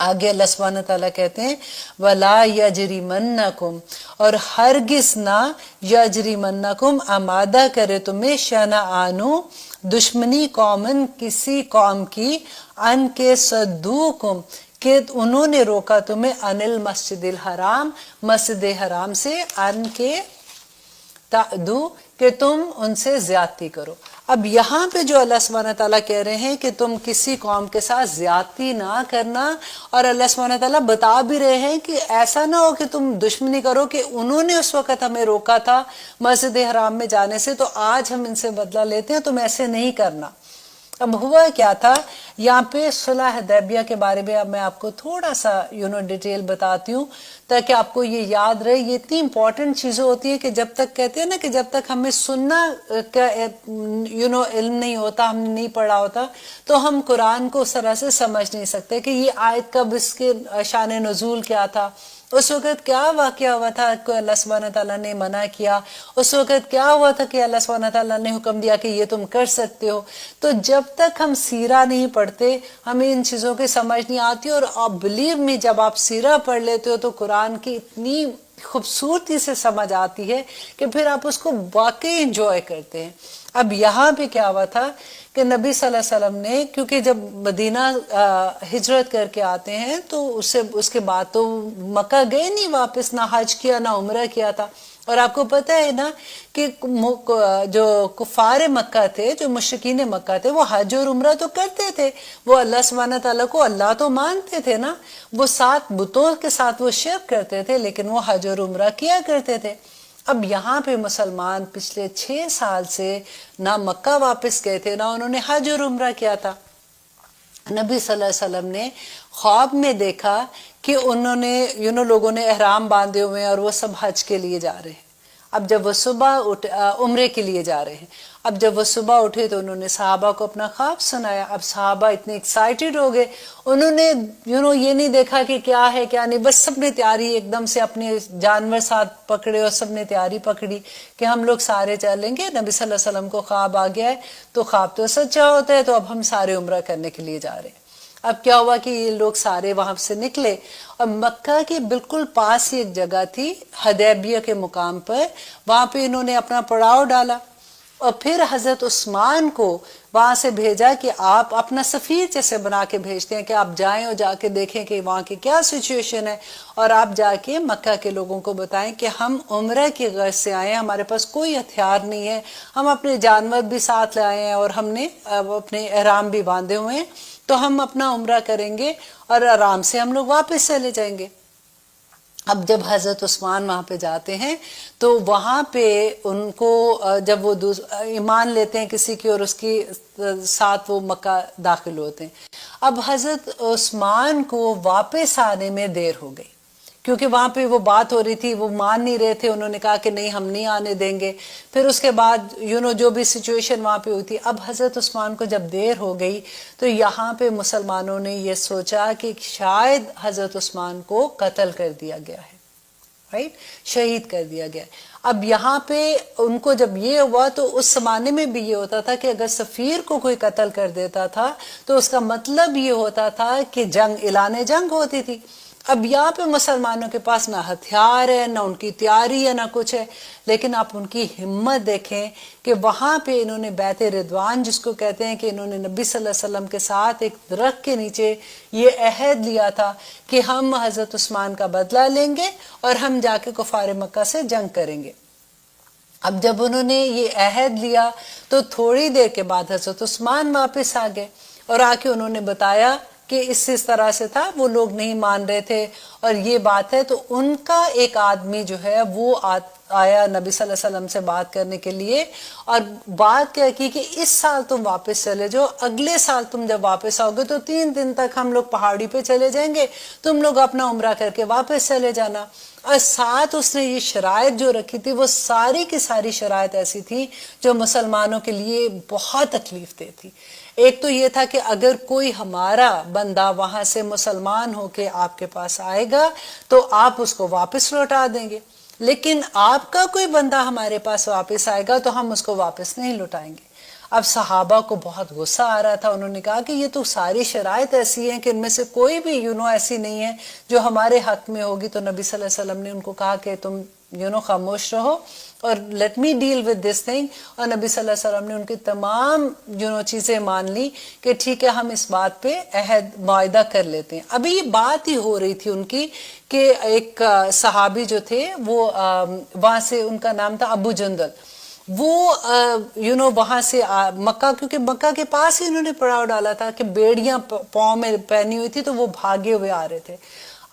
A: آگے اللہ سبحانہ تعالیٰ کہتے ہیں وَلَا يَجْرِمَنَّكُمْ، اور ہرگز نہ یجرمنکم آمادہ کرے تمہیں شنآن، دشمنی قومن، کسی قوم کی، ان کے صدوکم، کہ انہوں نے روکا تمہیں، ان المسجد الحرام، مسجد حرام سے، ان کے تعدو، کہ تم ان سے زیادتی کرو. اب یہاں پہ جو اللہ سبحانہ تعالیٰ کہہ رہے ہیں کہ تم کسی قوم کے ساتھ زیادتی نہ کرنا، اور اللہ سبحانہ تعالیٰ بتا بھی رہے ہیں کہ ایسا نہ ہو کہ تم دشمنی کرو کہ انہوں نے اس وقت ہمیں روکا تھا مسجد حرام میں جانے سے تو آج ہم ان سے بدلہ لیتے ہیں، تم ایسے نہیں کرنا. اب ہوا کیا تھا یہاں پہ صلح حدیبیہ کے بارے میں اب میں آپ کو تھوڑا سا ڈیٹیل بتاتی ہوں تاکہ آپ کو یہ یاد رہے. یہ اتنی امپورٹنٹ چیزیں ہوتی ہیں کہ جب تک کہتے ہیں نا کہ جب تک ہمیں سننا کا علم نہیں ہوتا, ہم نے نہیں پڑھا ہوتا, تو ہم قرآن کو اس طرح سے سمجھ نہیں سکتے کہ یہ آیت کب, اس کے شان نزول کیا تھا, اس وقت کیا واقعہ ہوا تھا کہ اللہ سبحانہ تعالیٰ نے منع کیا, اس وقت کیا ہوا تھا کہ اللہ سبحانہ تعالیٰ نے حکم دیا کہ یہ تم کر سکتے ہو. تو جب تک ہم سیرہ نہیں پڑھتے ہمیں ان چیزوں کی سمجھ نہیں آتی. اور آپ بلیو می, جب آپ سیرہ پڑھ لیتے ہو تو قرآن کی اتنی خوبصورتی سے سمجھ آتی ہے کہ پھر آپ اس کو واقعی انجوائے کرتے ہیں. اب یہاں پہ کیا ہوا تھا کہ نبی صلی اللہ علیہ وسلم نے, کیونکہ جب مدینہ ہجرت کر کے آتے ہیں تو اس کے بعد تو مکہ گئے نہیں واپس, نہ حج کیا نہ عمرہ کیا تھا. اور آپ کو پتہ ہے نا کہ جو کفار مکہ تھے, جو مشرکین مکہ تھے, وہ حج اور عمرہ تو کرتے تھے, وہ اللہ سبحانہ تعالیٰ کو اللہ تو مانتے تھے نا, وہ 7 بتوں کے ساتھ وہ شرک کرتے تھے لیکن وہ حج اور عمرہ کیا کرتے تھے. اب یہاں پہ مسلمان پچھلے 6 سال سے نہ مکہ واپس گئے تھے نہ انہوں نے حج اور عمرہ کیا تھا. نبی صلی اللہ علیہ وسلم نے خواب میں دیکھا کہ انہوں نے لوگوں نے احرام باندھے ہوئے ہیں اور وہ سب حج کے لیے جا رہے ہیں. اب جب وہ صبح عمرے کے لیے جا رہے ہیں, اب جب وہ صبح اٹھے تو انہوں نے صحابہ کو اپنا خواب سنایا. اب صحابہ اتنے ایکسائٹیڈ ہو گئے, انہوں نے یہ نہیں دیکھا کہ کیا ہے کیا نہیں, بس سب نے تیاری ایک دم سے اپنے جانور ساتھ پکڑے اور سب نے تیاری پکڑی کہ ہم لوگ سارے چلیں گے. نبی صلی اللہ علیہ وسلم کو خواب آ گیا ہے تو خواب تو سچا ہوتا ہے, تو اب ہم سارے عمرہ کرنے کے لیے جا رہے ہیں. اب کیا ہوا کہ یہ لوگ سارے وہاں سے نکلے اور مکہ کے بالکل پاس ہی ایک جگہ تھی حدیبیہ کے مقام پر, وہاں پہ انہوں نے اپنا پڑاؤ ڈالا اور پھر حضرت عثمان کو وہاں سے بھیجا کہ آپ اپنا سفیر جیسے بنا کے بھیجتے ہیں کہ آپ جائیں اور جا کے دیکھیں کہ وہاں کی کیا سچویشن ہے, اور آپ جا کے مکہ کے لوگوں کو بتائیں کہ ہم عمرہ کی غرض سے آئے ہیں, ہمارے پاس کوئی ہتھیار نہیں ہے, ہم اپنے جانور بھی ساتھ لائے ہیں اور ہم نے اپنے احرام بھی باندھے ہوئے ہیں, تو ہم اپنا عمرہ کریں گے اور آرام سے ہم لوگ واپس چلے جائیں گے. اب جب حضرت عثمان وہاں پہ جاتے ہیں تو وہاں پہ ان کو جب وہ ایمان لیتے ہیں کسی کی اور اس کی ساتھ وہ مکہ داخل ہوتے ہیں, اب حضرت عثمان کو واپس آنے میں دیر ہو گئی کیونکہ وہاں پہ وہ بات ہو رہی تھی, وہ مان نہیں رہے تھے, انہوں نے کہا کہ نہیں ہم نہیں آنے دیں گے. پھر اس کے بعد جو بھی سچویشن وہاں پہ ہوئی تھی, اب حضرت عثمان کو جب دیر ہو گئی تو یہاں پہ مسلمانوں نے یہ سوچا کہ شاید حضرت عثمان کو قتل کر دیا گیا ہے, رائٹ, شہید کر دیا گیا. اب یہاں پہ ان کو جب یہ ہوا تو اس زمانے میں بھی یہ ہوتا تھا کہ اگر سفیر کو کوئی قتل کر دیتا تھا تو اس کا مطلب یہ ہوتا تھا کہ اعلان جنگ ہوتی تھی. اب یہاں پہ مسلمانوں کے پاس نہ ہتھیار ہے, نہ ان کی تیاری ہے, نہ کچھ ہے, لیکن آپ ان کی ہمت دیکھیں کہ وہاں پہ انہوں نے بیعت رضوان جس کو کہتے ہیں کہ انہوں نے نبی صلی اللہ علیہ وسلم کے ساتھ ایک درخت کے نیچے یہ عہد لیا تھا کہ ہم حضرت عثمان کا بدلہ لیں گے اور ہم جا کے کفار مکہ سے جنگ کریں گے. اب جب انہوں نے یہ عہد لیا تو تھوڑی دیر کے بعد حضرت عثمان واپس آ گئے اور آ کے انہوں نے بتایا کہ اس طرح سے تھا, وہ لوگ نہیں مان رہے تھے اور یہ بات ہے. تو ان کا ایک آدمی جو ہے وہ آیا نبی صلی اللہ علیہ وسلم سے بات کرنے کے لیے اور بات کیا کی کہ اس سال تم واپس چلے جاؤ, اگلے سال تم جب واپس آؤ گے تو 3 دن تک ہم لوگ پہاڑی پہ چلے جائیں گے, تم لوگ اپنا عمرہ کر کے واپس چلے جانا. اور ساتھ اس نے یہ شرائط جو رکھی تھی وہ ساری کی ساری شرائط ایسی تھی جو مسلمانوں کے لیے بہت تکلیف دہ تھی. ایک تو یہ تھا کہ اگر کوئی ہمارا بندہ وہاں سے مسلمان ہو کے آپ کے پاس آئے گا تو آپ اس کو واپس لوٹا دیں گے, لیکن آپ کا کوئی بندہ ہمارے پاس واپس آئے گا تو ہم اس کو واپس نہیں لوٹائیں گے. اب صحابہ کو بہت غصہ آ رہا تھا, انہوں نے کہا کہ یہ تو ساری شرائط ایسی ہیں کہ ان میں سے کوئی بھی ایسی نہیں ہے جو ہمارے حق میں ہوگی. تو نبی صلی اللہ علیہ وسلم نے ان کو کہا کہ تم خاموش رہو اور let me deal with this thing. اور نبی صلی اللہ علیہ وسلم نے ان کی تمام چیزیں مان لی کہ ٹھیک ہے ہم اس بات پہ عہد معاہدہ کر لیتے ہیں. ابھی یہ بات ہی ہو رہی تھی ان کی کہ ایک صحابی جو تھے وہ وہاں سے, ان کا نام تھا ابو جندل, وہ وہاں سے مکہ, کیونکہ مکہ کے پاس ہی انہوں نے پڑاؤ ڈالا تھا کہ بیڑیاں پاؤں میں پہنی ہوئی تھی تو وہ بھاگے ہوئے آ رہے تھے.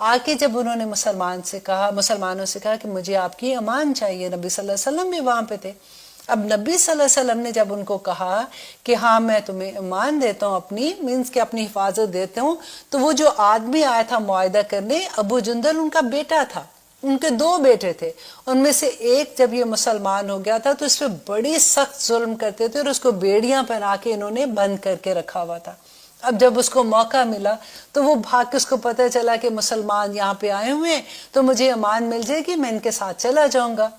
A: آ کے جب انہوں نے مسلمانوں سے کہا کہ مجھے آپ کی امان چاہیے, نبی صلی اللہ علیہ وسلم بھی وہاں پہ تھے, اب نبی صلی اللہ علیہ وسلم نے جب ان کو کہا کہ ہاں میں تمہیں ایمان دیتا ہوں اپنی مینس کہ اپنی حفاظت دیتا ہوں، تو وہ جو آدمی آیا تھا معاہدہ کرنے، ابو جندل ان کا بیٹا تھا، ان کے 2 بیٹے تھے، ان میں سے ایک جب یہ مسلمان ہو گیا تھا تو اس پہ بڑی سخت ظلم کرتے تھے اور اس کو بیڑیاں پہنا کے انہوں نے بند کر کے رکھا ہوا تھا۔ اب جب اس کو موقع ملا تو وہ بھاگ کے، اس کو پتہ چلا کہ مسلمان یہاں پہ آئے ہوئے ہیں تو مجھے امان مل جائے گی، میں ان کے ساتھ چلا جاؤں گا۔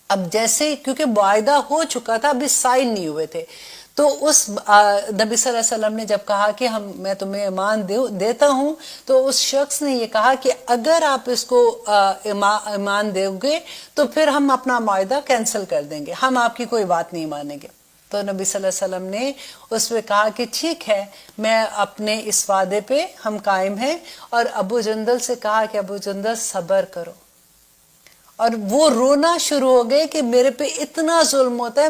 A: اب جیسے کیونکہ معاہدہ ہو چکا تھا، ابھی سائن نہیں ہوئے تھے، تو اس نبی صلی اللہ علیہ وسلم نے جب کہا کہ میں تمہیں ایمان دیتا ہوں، تو اس شخص نے یہ کہا کہ اگر آپ اس کو ایمان دو گے تو پھر ہم اپنا معاہدہ کینسل کر دیں گے، ہم آپ کی کوئی بات نہیں مانیں گے۔ تو نبی صلی اللہ علیہ وسلم نے اس پہ کہا کہ ٹھیک ہے، میں اپنے اس وعدے پہ ہم قائم ہیں، اور ابو جندل سے کہا کہ ابو جندل صبر کرو، اور وہ رونا شروع ہو گئے کہ میرے پہ اتنا ظلم ہوتا ہے،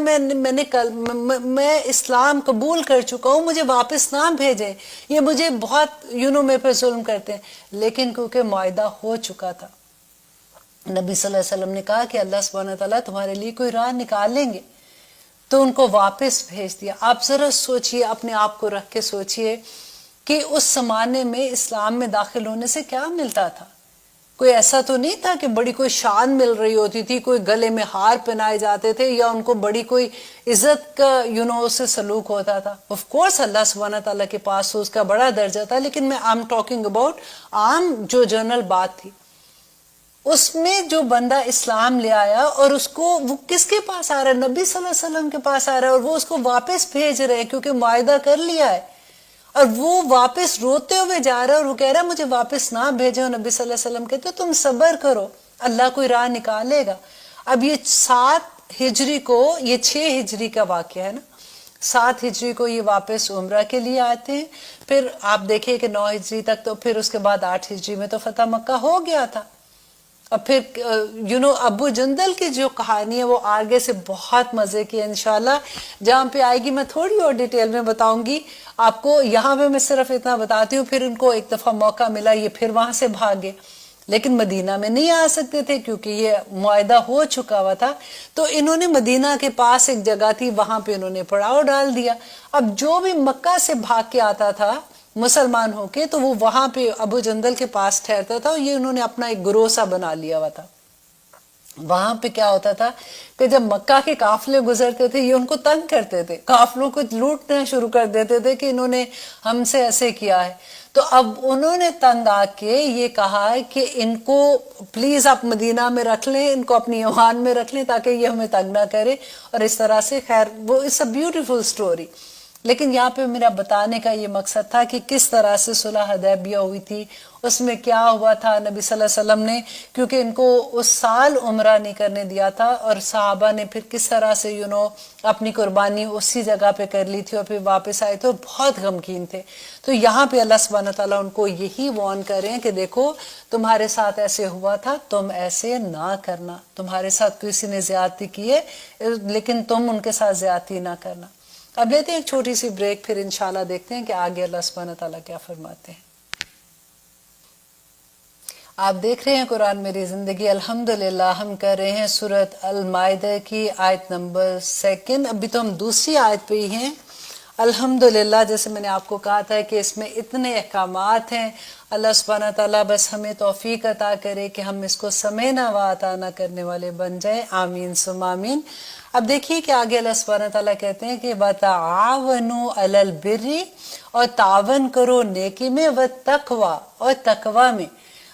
A: میں اسلام قبول کر چکا ہوں، مجھے واپس نہ بھیجیں، یہ مجھے بہت میرے پہ ظلم کرتے ہیں۔ لیکن کیونکہ معاہدہ ہو چکا تھا، نبی صلی اللہ علیہ وسلم نے کہا کہ اللہ سبحانہ وتعالیٰ تمہارے لیے کوئی راہ نکال لیں گے، تو ان کو واپس بھیج دیا۔ آپ ذرا سوچئے، اپنے آپ کو رکھ کے سوچئے کہ اس زمانے میں اسلام میں داخل ہونے سے کیا ملتا تھا۔ کوئی ایسا تو نہیں تھا کہ بڑی کوئی شان مل رہی ہوتی تھی، کوئی گلے میں ہار پہنائے جاتے تھے، یا ان کو بڑی کوئی عزت کا سے سلوک ہوتا تھا۔ آف کورس اللہ سبحانہ تعالیٰ کے پاس اس کا بڑا درجہ تھا، لیکن میں I'm talking about عام جو جنرل بات تھی، اس میں جو بندہ اسلام لے آیا اور اس کو وہ کس کے پاس آ رہا ہے؟ نبی صلی اللہ علیہ وسلم کے پاس آ رہا ہے، اور وہ اس کو واپس بھیج رہے ہیں کیونکہ معاہدہ کر لیا ہے، اور وہ واپس روتے ہوئے جا رہا ہے اور وہ کہہ رہا ہے مجھے واپس نہ بھیجو۔ نبی صلی اللہ علیہ وسلم کہتے تم صبر کرو، اللہ کوئی راہ نکالے گا۔ اب یہ 7 ہجری کو، یہ 6 ہجری کا واقعہ ہے نا، 7 ہجری کو یہ واپس عمرہ کے لیے آتے ہیں، پھر آپ دیکھیں کہ 9 ہجری تک، تو پھر اس کے بعد 8 ہجری میں تو فتح مکہ ہو گیا تھا۔ اور پھر ابو جندل کی جو کہانی ہے وہ آگے سے بہت مزے کی ہے، انشاءاللہ جہاں پہ آئے گی میں تھوڑی اور ڈیٹیل میں بتاؤں گی آپ کو۔ یہاں پہ میں صرف اتنا بتاتی ہوں، پھر ان کو ایک دفعہ موقع ملا، یہ پھر وہاں سے بھاگے، لیکن مدینہ میں نہیں آ سکتے تھے کیونکہ یہ معاہدہ ہو چکا ہوا تھا، تو انہوں نے مدینہ کے پاس ایک جگہ تھی، وہاں پہ انہوں نے پڑاؤ ڈال دیا۔ اب جو بھی مکہ سے بھاگ کے آتا تھا مسلمان ہو کے، تو وہ وہاں پہ ابو جندل کے پاس ٹھہرتا تھا، اور یہ انہوں نے اپنا ایک گروہ سا بنا لیا ہوا تھا۔ وہاں پہ کیا ہوتا تھا کہ جب مکہ کے قافلے گزرتے تھے، یہ ان کو تنگ کرتے تھے، قافلوں کو لوٹنا شروع کر دیتے تھے کہ انہوں نے ہم سے ایسے کیا ہے۔ تو اب انہوں نے تنگ آ کے یہ کہا کہ ان کو پلیز آپ مدینہ میں رکھ لیں، ان کو اپنی ایوان میں رکھ لیں تاکہ یہ ہمیں تنگ نہ کرے، اور اس طرح سے خیر وہ اٹس اے بیوٹیفل اسٹوری۔ لیکن یہاں پہ میرا بتانے کا یہ مقصد تھا کہ کس طرح سے صلح حدیبیہ ہوئی تھی، اس میں کیا ہوا تھا۔ نبی صلی اللہ علیہ وسلم نے کیونکہ ان کو اس سال عمرہ نہیں کرنے دیا تھا، اور صحابہ نے پھر کس طرح سے اپنی قربانی اسی جگہ پہ کر لی تھی اور پھر واپس آئے تھے، بہت غمگین تھے۔ تو یہاں پہ اللہ سبحانہ تعالیٰ ان کو یہی وارن کر رہے ہیں کہ دیکھو تمہارے ساتھ ایسے ہوا تھا، تم ایسے نہ کرنا، تمہارے ساتھ کسی نے زیادتی کی ہے لیکن تم ان کے ساتھ زیادتی نہ کرنا۔ اب لیتے ہیں ایک چھوٹی سی بریک، پھر انشاءاللہ دیکھتے ہیں کہ آگے اللہ سبحانہ تعالیٰ کیا فرماتے ہیں۔ آپ دیکھ رہے ہیں قرآن میری زندگی، الحمدللہ ہم کر رہے ہیں سورۃ المائدہ کی آیت نمبر 2۔ ابھی تو ہم دوسری آیت پہ ہی ہیں۔ الحمدللہ جیسے میں نے آپ کو کہا تھا کہ اس میں اتنے احکامات ہیں، اللہ سبحانہ تعالیٰ بس ہمیں توفیق عطا کرے کہ ہم اس کو سمعنا و اطعنا کرنے والے بن جائیں، آمین ثم آمین۔ اب دیکھیے کہ آگے اللہ سبحانہ تعالیٰ کہتے ہیں کہ وَتَعَاوَنُوا عَلَى الْبِرِّ، اور تعاون کرو نیکی میں، وَالتَّقْوَى، اور تقوی میں۔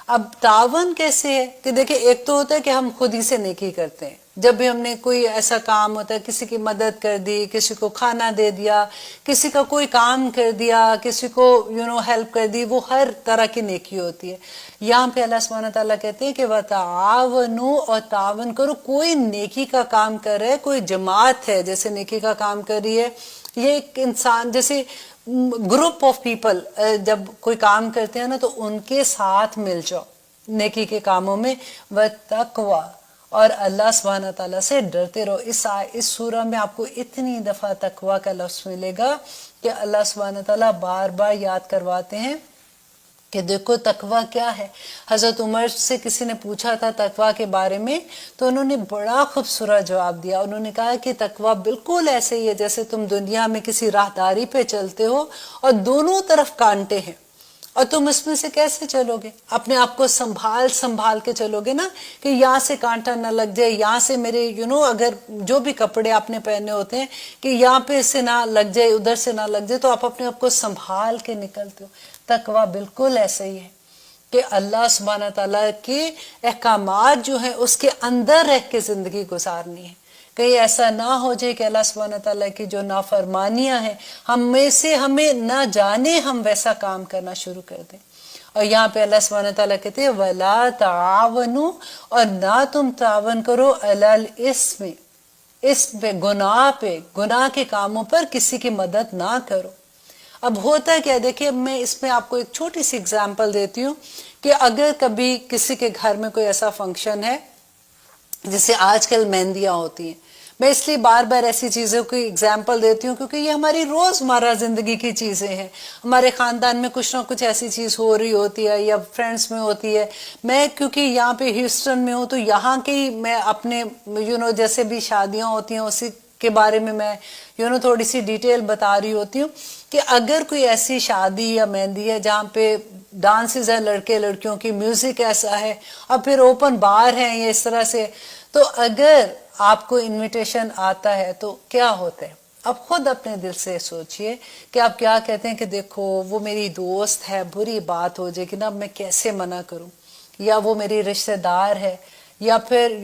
A: اب تعاون کیسے ہے کہ دیکھیں، ایک تو ہوتا ہے کہ ہم خود ہی سے نیکی کرتے ہیں، جب بھی ہم نے کوئی ایسا کام ہوتا ہے، کسی کی مدد کر دی، کسی کو کھانا دے دیا، کسی کا کوئی کام کر دیا، کسی کو ہیلپ کر دی، وہ ہر طرح کی نیکی ہوتی ہے۔ یہاں پہ اللہ سبحانہ تعالیٰ کہتے ہیں کہ وَتَعَاوَنُوا، اور تعاون کرو، کوئی نیکی کا کام کر رہا ہے، کوئی جماعت ہے جیسے نیکی کا کام کر رہی ہے، یہ ایک انسان جیسے گروپ آف پیپل جب کوئی کام کرتے ہیں نا تو ان کے ساتھ مل جاؤ نیکی کے کاموں میں، وَتَقْوَى، اور اللہ سبحانہ تعالیٰ سے ڈرتے رہو۔ اس سورہ میں آپ کو اتنی دفعہ تقوی کا لفظ ملے گا کہ اللہ سبحانہ تعالیٰ بار بار یاد کرواتے ہیں کہ دیکھو تقوی کیا ہے. حضرت عمر سے کسی نے پوچھا تھا تقوی کے بارے میں تو انہوں نے بڑا خوبصورت جواب دیا. انہوں نے کہا کہ تقوی بالکل ایسے ہی ہے جیسے تم دنیا میں کسی راہداری پہ چلتے ہو اور دونوں طرف کانٹے ہیں اور تم اس میں سے کیسے چلو گے؟ اپنے آپ کو سنبھال کے چلو گے نا کہ یہاں سے کانٹا نہ لگ جائے, یہاں سے میرے اگر جو بھی کپڑے آپ نے پہنے ہوتے ہیں کہ یہاں پہ سے نہ لگ جائے, ادھر سے نہ لگ جائے, تو آپ اپنے آپ کو سنبھال کے نکلتے ہو. تقوی بالکل ایسا ہی ہے کہ اللہ سبحانہ تعالیٰ کے احکامات جو ہیں اس کے اندر رہ کے زندگی گزارنی ہے. کہیں ایسا نہ ہو جائے کہ اللہ سبحانہ تعالیٰ کی جو نافرمانیاں ہیں ہمیں نہ جانے ہم ویسا کام کرنا شروع کر دیں. اور یہاں پہ اللہ سبحانہ تعالیٰ کہتے ہیں وَلَا تَعَاوَنُوا, اور نہ تم تعاون کرو عَلَى الْإِثْمِ, اس پہ گناہ کے کاموں پر کسی کی مدد نہ کرو. اب ہوتا ہے کیا, دیکھیے میں اس میں آپ کو ایک چھوٹی سی اگزامپل دیتی ہوں کہ اگر کبھی کسی کے گھر میں کوئی ایسا فنکشن ہے جیسے آج کل مہندیاں ہوتی ہیں, میں اس لیے بار بار ایسی چیزوں کی اگزامپل دیتی ہوں کیونکہ یہ ہماری روزمرہ زندگی کی چیزیں ہیں. ہمارے خاندان میں کچھ نہ کچھ ایسی چیز ہو رہی ہوتی ہے یا فرینڈس میں ہوتی ہے. میں کیونکہ یہاں پہ ہیوسٹن میں ہوں تو یہاں کے ہی میں اپنے جیسے بھی شادیاں ہوتی ہیں اسی کے بارے میں میں تھوڑی سی ڈیٹیل بتا رہی ہوتی ہوں کہ اگر کوئی ایسی شادی یا مہندی ہے جہاں پہ ڈانسز ہیں لڑکے لڑکیوں کی, میوزک ایسا ہے اور پھر اوپن بار ہیں یہ اس طرح سے, تو اگر آپ کو انویٹیشن آتا ہے تو کیا ہوتا ہے؟ اب خود اپنے دل سے سوچئے کہ آپ کیا کہتے ہیں کہ دیکھو وہ میری دوست ہے, بری بات ہو جائے گی نا, اب میں کیسے منع کروں, یا وہ میری رشتہ دار ہے, یا پھر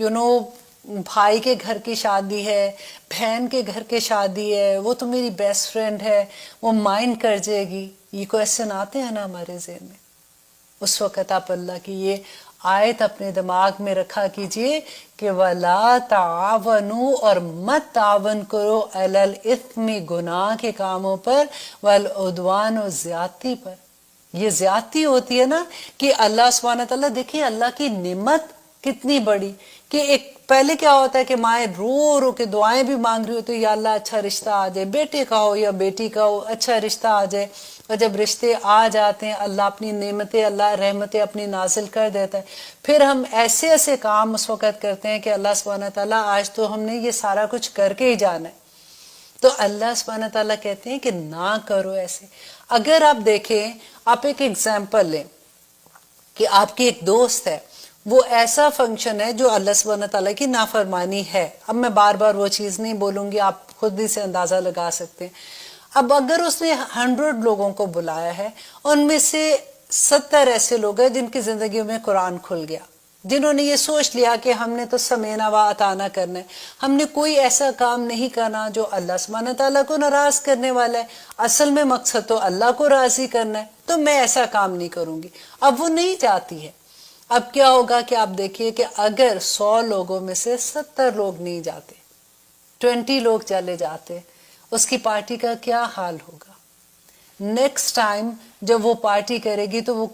A: بھائی کے گھر کی شادی ہے, بہن کے گھر کی شادی ہے, وہ تو میری بیسٹ فرینڈ ہے, وہ مائنڈ کر جائے گی. یہ کویسچن آتے ہیں نا ہمارے ذہن میں. اس وقت آپ اللہ کی یہ آیت اپنے دماغ میں رکھا کیجئے کہ وَلَا تَعَاوَنُوا, اور مت تعاون کرو عَلَى الْإِثْمِ, گناہ کے کاموں پر, وَالْعُدْوَانُ, اور زیادتی پر. یہ زیادتی ہوتی ہے نا کہ اللہ سبحانہ تعالیٰ, دیکھیں اللہ کی نعمت کتنی بڑی کہ ایک پہلے کیا ہوتا ہے کہ مائیں رو رو کے دعائیں بھی مانگ رہی ہوتی ہے, یا اللہ اچھا رشتہ آ جائے, بیٹے کا ہو یا بیٹی کا ہو, اچھا رشتہ آ جائے. اور جب رشتے آ جاتے ہیں اللہ اپنی نعمتیں, اللہ رحمتیں اپنی نازل کر دیتا ہے. پھر ہم ایسے ایسے کام اس وقت کرتے ہیں کہ اللہ سبحانہ تعالیٰ آج تو ہم نے یہ سارا کچھ کر کے ہی جانا ہے. تو اللہ سبحانہ تعالیٰ کہتے ہیں کہ نہ کرو ایسے. اگر آپ دیکھیں, آپ ایک ایگزامپل لیں کہ آپ کی ایک دوست ہے, وہ ایسا فنکشن ہے جو اللہ سبحانہ تعالیٰ کی نافرمانی ہے. اب میں بار بار وہ چیز نہیں بولوں گی, آپ خود بھی سے اندازہ لگا سکتے ہیں. اب اگر اس نے 100 لوگوں کو بلایا ہے, ان میں سے 70 ایسے لوگ ہیں جن کی زندگیوں میں قرآن کھل گیا, جنہوں نے یہ سوچ لیا کہ ہم نے تو سمینا و اطانا کرنا ہے, ہم نے کوئی ایسا کام نہیں کرنا جو اللہ سبحانہ تعالیٰ کو ناراض کرنے والا ہے. اصل میں مقصد تو اللہ کو راضی کرنا ہے, تو میں ایسا کام نہیں کروں گی. اب وہ نہیں چاہتی ہے. اب کیا ہوگا کہ آپ دیکھیے کہ اگر 100 لوگوں میں سے 70 لوگ نہیں جاتے, 20 لوگ چلے جاتے, اس کی پارٹی کا کیا حال ہوگا؟ نیکسٹ ٹائم جب وہ پارٹی کرے گی تو وہ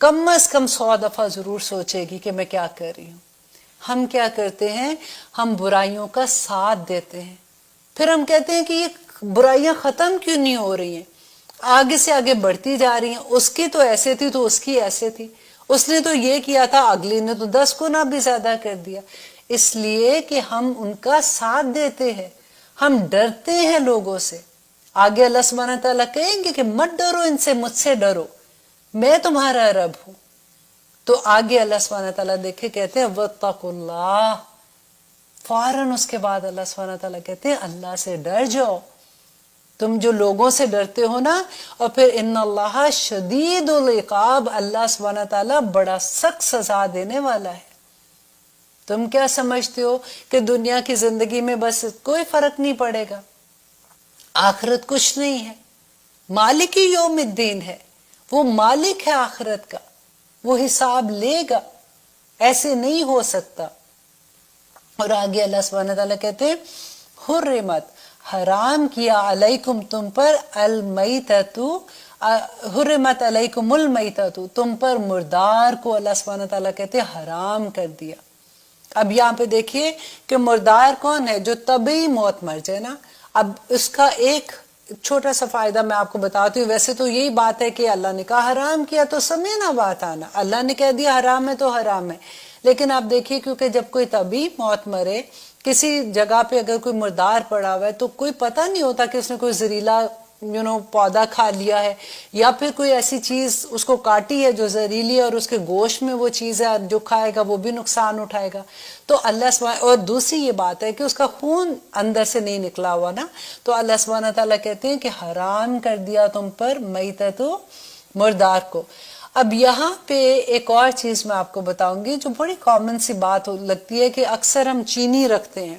A: کم از کم 100 دفعہ ضرور سوچے گی کہ میں کیا کر رہی ہوں. ہم کیا کرتے ہیں, ہم برائیوں کا ساتھ دیتے ہیں, پھر ہم کہتے ہیں کہ یہ برائیاں ختم کیوں نہیں ہو رہی ہیں, آگے سے آگے بڑھتی جا رہی ہیں. اس کی تو ایسے تھی تو اس کی ایسے تھی, اس نے تو یہ کیا تھا, اگلی نے تو 10 گنا بھی زیادہ کر دیا. اس لیے کہ ہم ان کا ساتھ دیتے ہیں, ہم ڈرتے ہیں لوگوں سے. آگے اللہ سبحانہ تعالیٰ کہیں گے کہ مت ڈرو ان سے, مجھ سے ڈرو, میں تمہارا رب ہوں. تو آگے اللہ سبحانہ تعالیٰ دیکھے کہتے ہیں وَاتَّقُوا اللَّهَ, فوراً اس کے بعد اللہ سبحانہ تعالیٰ کہتے ہیں اللہ سے ڈر جاؤ. تم جو لوگوں سے ڈرتے ہو نا, اور پھر ان اللہ شدید العقاب, اللہ سبحانہ تعالیٰ بڑا سخت سزا دینے والا ہے. تم کیا سمجھتے ہو کہ دنیا کی زندگی میں بس کوئی فرق نہیں پڑے گا, آخرت کچھ نہیں ہے, مالک ہی یوم الدین ہے, وہ مالک ہے آخرت کا, وہ حساب لے گا, ایسے نہیں ہو سکتا. اور آگے اللہ سبحانہ تعالیٰ کہتے ہیں حرمت, حرام کیا علیکم تم پر, المیتۃ, حرمت علیکم المیتۃ, تم پر مردار کو اللہ سبحانہ تعالیٰ کہتے ہیں حرام کر دیا. اب یہاں پہ دیکھیے کہ مردار کون ہے, جو طبعی موت مر جائے نا. اب اس کا ایک
B: چھوٹا سا فائدہ میں آپ کو بتاتی ہوں. ویسے تو یہی بات ہے کہ اللہ نے کہا حرام کیا تو سمجھنا بات آنا, اللہ نے کہہ دیا حرام ہے تو حرام ہے. لیکن آپ دیکھیے کیونکہ جب کوئی طبی موت مرے, کسی جگہ پہ اگر کوئی مردار پڑا ہوا ہے تو کوئی پتہ نہیں ہوتا کہ اس نے کوئی زہریلا پودا کھا لیا ہے یا پھر کوئی ایسی چیز اس کو کاٹی ہے جو زہریلی ہے اور اس کے گوشت میں وہ چیز ہے, جو کھائے گا وہ بھی نقصان اٹھائے گا. تو اللہ سبحانہ, اور دوسری یہ بات ہے کہ اس کا خون اندر سے نہیں نکلا ہوا نا, تو اللہ سبحانہ تعالیٰ کہتے ہیں کہ حرام کر دیا تم پر میتۃ مردار کو. اب یہاں پہ ایک اور چیز میں آپ کو بتاؤں گی جو بڑی کامن سی بات لگتی ہے کہ اکثر ہم چینی رکھتے ہیں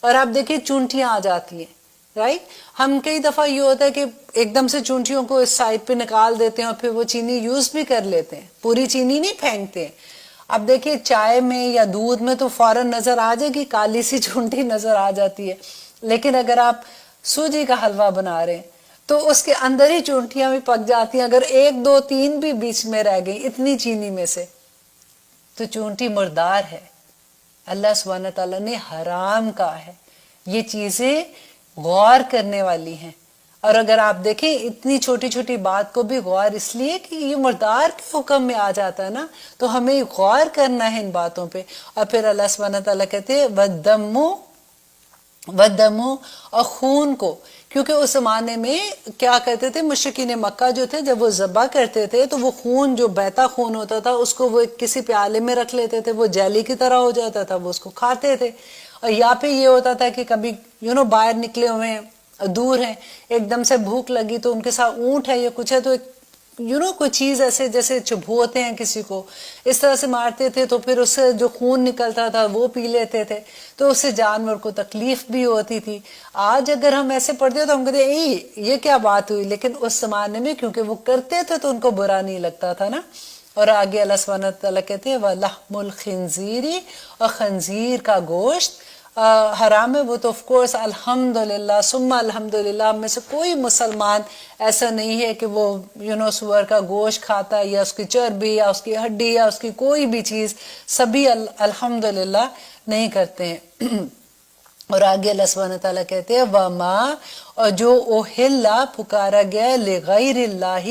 B: اور آپ دیکھیں چونٹیاں آ جاتی ہیں, رائٹ. ہم کئی دفعہ یہ ہوتا ہے کہ ایک دم سے چونٹیوں کو اس سائڈ پہ نکال دیتے ہیں اور پھر وہ چینی یوز بھی کر لیتے ہیں, پوری چینی نہیں پھینکتے ہیں. اب دیکھیے چائے میں یا دودھ میں تو فوراً نظر آ جائے گی, کالی سی چونٹی نظر آ جاتی ہے. لیکن اگر آپ سوجی کا حلوہ بنا رہے ہیں تو اس کے اندر ہی چونٹیاں بھی پک جاتی ہیں, اگر 1 2 3 بھی بیچ میں رہ گئی اتنی چینی میں سے, تو چونٹی مردار ہے, اللہ سبحانہ تعالیٰ نے حرام کہا ہے. یہ چیزیں غور کرنے والی ہیں. اور اگر آپ دیکھیں اتنی چھوٹی چھوٹی بات کو بھی غور اس لیے کہ یہ مردار کے حکم میں آ جاتا ہے نا, تو ہمیں غور کرنا ہے ان باتوں پہ. اور پھر اللہ سبحانہ تعالیٰ کہتے ہیں وَالدَّمُ, اور خون کو, کیونکہ اس زمانے میں کیا کرتے تھے مشرکین مکہ جو تھے, جب وہ ذبح کرتے تھے تو وہ خون جو بہتا خون ہوتا تھا اس کو وہ کسی پیالے میں رکھ لیتے تھے, وہ جیلی کی طرح ہو جاتا تھا, وہ اس کو کھاتے تھے. اور یہاں پہ یہ ہوتا تھا کہ کبھی باہر نکلے ہوئے ہیں, دور ہیں, ایک دم سے بھوک لگی تو ان کے ساتھ اونٹ ہے یا کچھ ہے تو کوئی چیز ایسے جیسے چبھوتے ہیں کسی کو, اس طرح سے مارتے تھے تو پھر اس سے جو خون نکلتا تھا وہ پی لیتے تھے, تو اس سے جانور کو تکلیف بھی ہوتی تھی. آج اگر ہم ایسے پڑھتے تو ہم کہتے ہیں یہ کیا بات ہوئی, لیکن اس زمانے میں کیونکہ وہ کرتے تھے تو ان کو برا نہیں لگتا تھا نا. اور آگے اللہ سبحانہ تعالیٰ کہتے ہیں وَلَحْمُ الْخِنْزِيرِ, اور خنزیر کا گوشت حرام ہے. وہ تو آف کورس الحمدللہ ثم الحمدللہ میں سے کوئی مسلمان ایسا نہیں ہے کہ وہ سور کا گوشت کھاتا ہے یا اس کی چربی یا اس کی ہڈی یا اس کی کوئی بھی چیز, سبھی الحمدللہ نہیں کرتے ہیں. اور آگے اللہ سبحانہ تعالیٰ کہتے ہیں وَمَا, اور جو اوہلا پکارا گیا لغیر اللہ,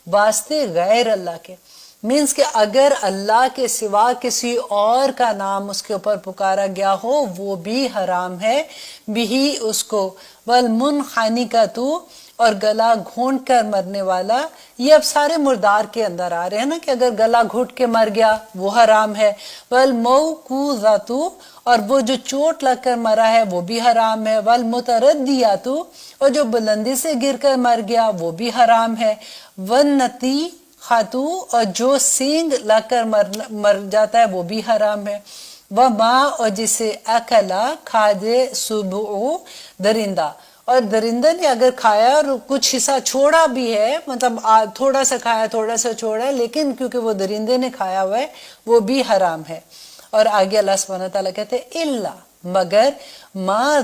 B: واسطے غیر اللہ کے, مینس کہ اگر اللہ کے سوا کسی اور کا نام اس کے اوپر پکارا گیا ہو وہ بھی حرام ہے, بھی اس کو. وَالْمُنْخَنِقَةُ, اور گلا گھونٹ کر مرنے والا, یہ اب سارے مردار کے اندر آ رہے ہیں نا کہ اگر گلا گھونٹ کے مر گیا وہ حرام ہے. وَالْمَوْقُوذَةُ, اور وہ جو چوٹ لگ کر مرا ہے وہ بھی حرام ہے. وَالْمُتَرَدِّيَةُ, اور جو بلندی سے گر کر مر گیا وہ بھی حرام ہے. وَالنَّطِيخَةُ, اور جو سینگ لگ کر مر جاتا ہے وہ بھی حرام ہے. وَمَا, اور جسے اکلا کھا دے سبع, درندہ, اور درندے نے اگر کھایا اور کچھ حصہ چھوڑا بھی ہے, مطلب تھوڑا سا کھایا تھوڑا سا چھوڑا ہے, لیکن کیونکہ وہ درندے نے کھایا ہوا ہے وہ بھی حرام ہے. اور آگے اللہ سبحانہ تعالیٰ کہتے ہیں الا, مگر ما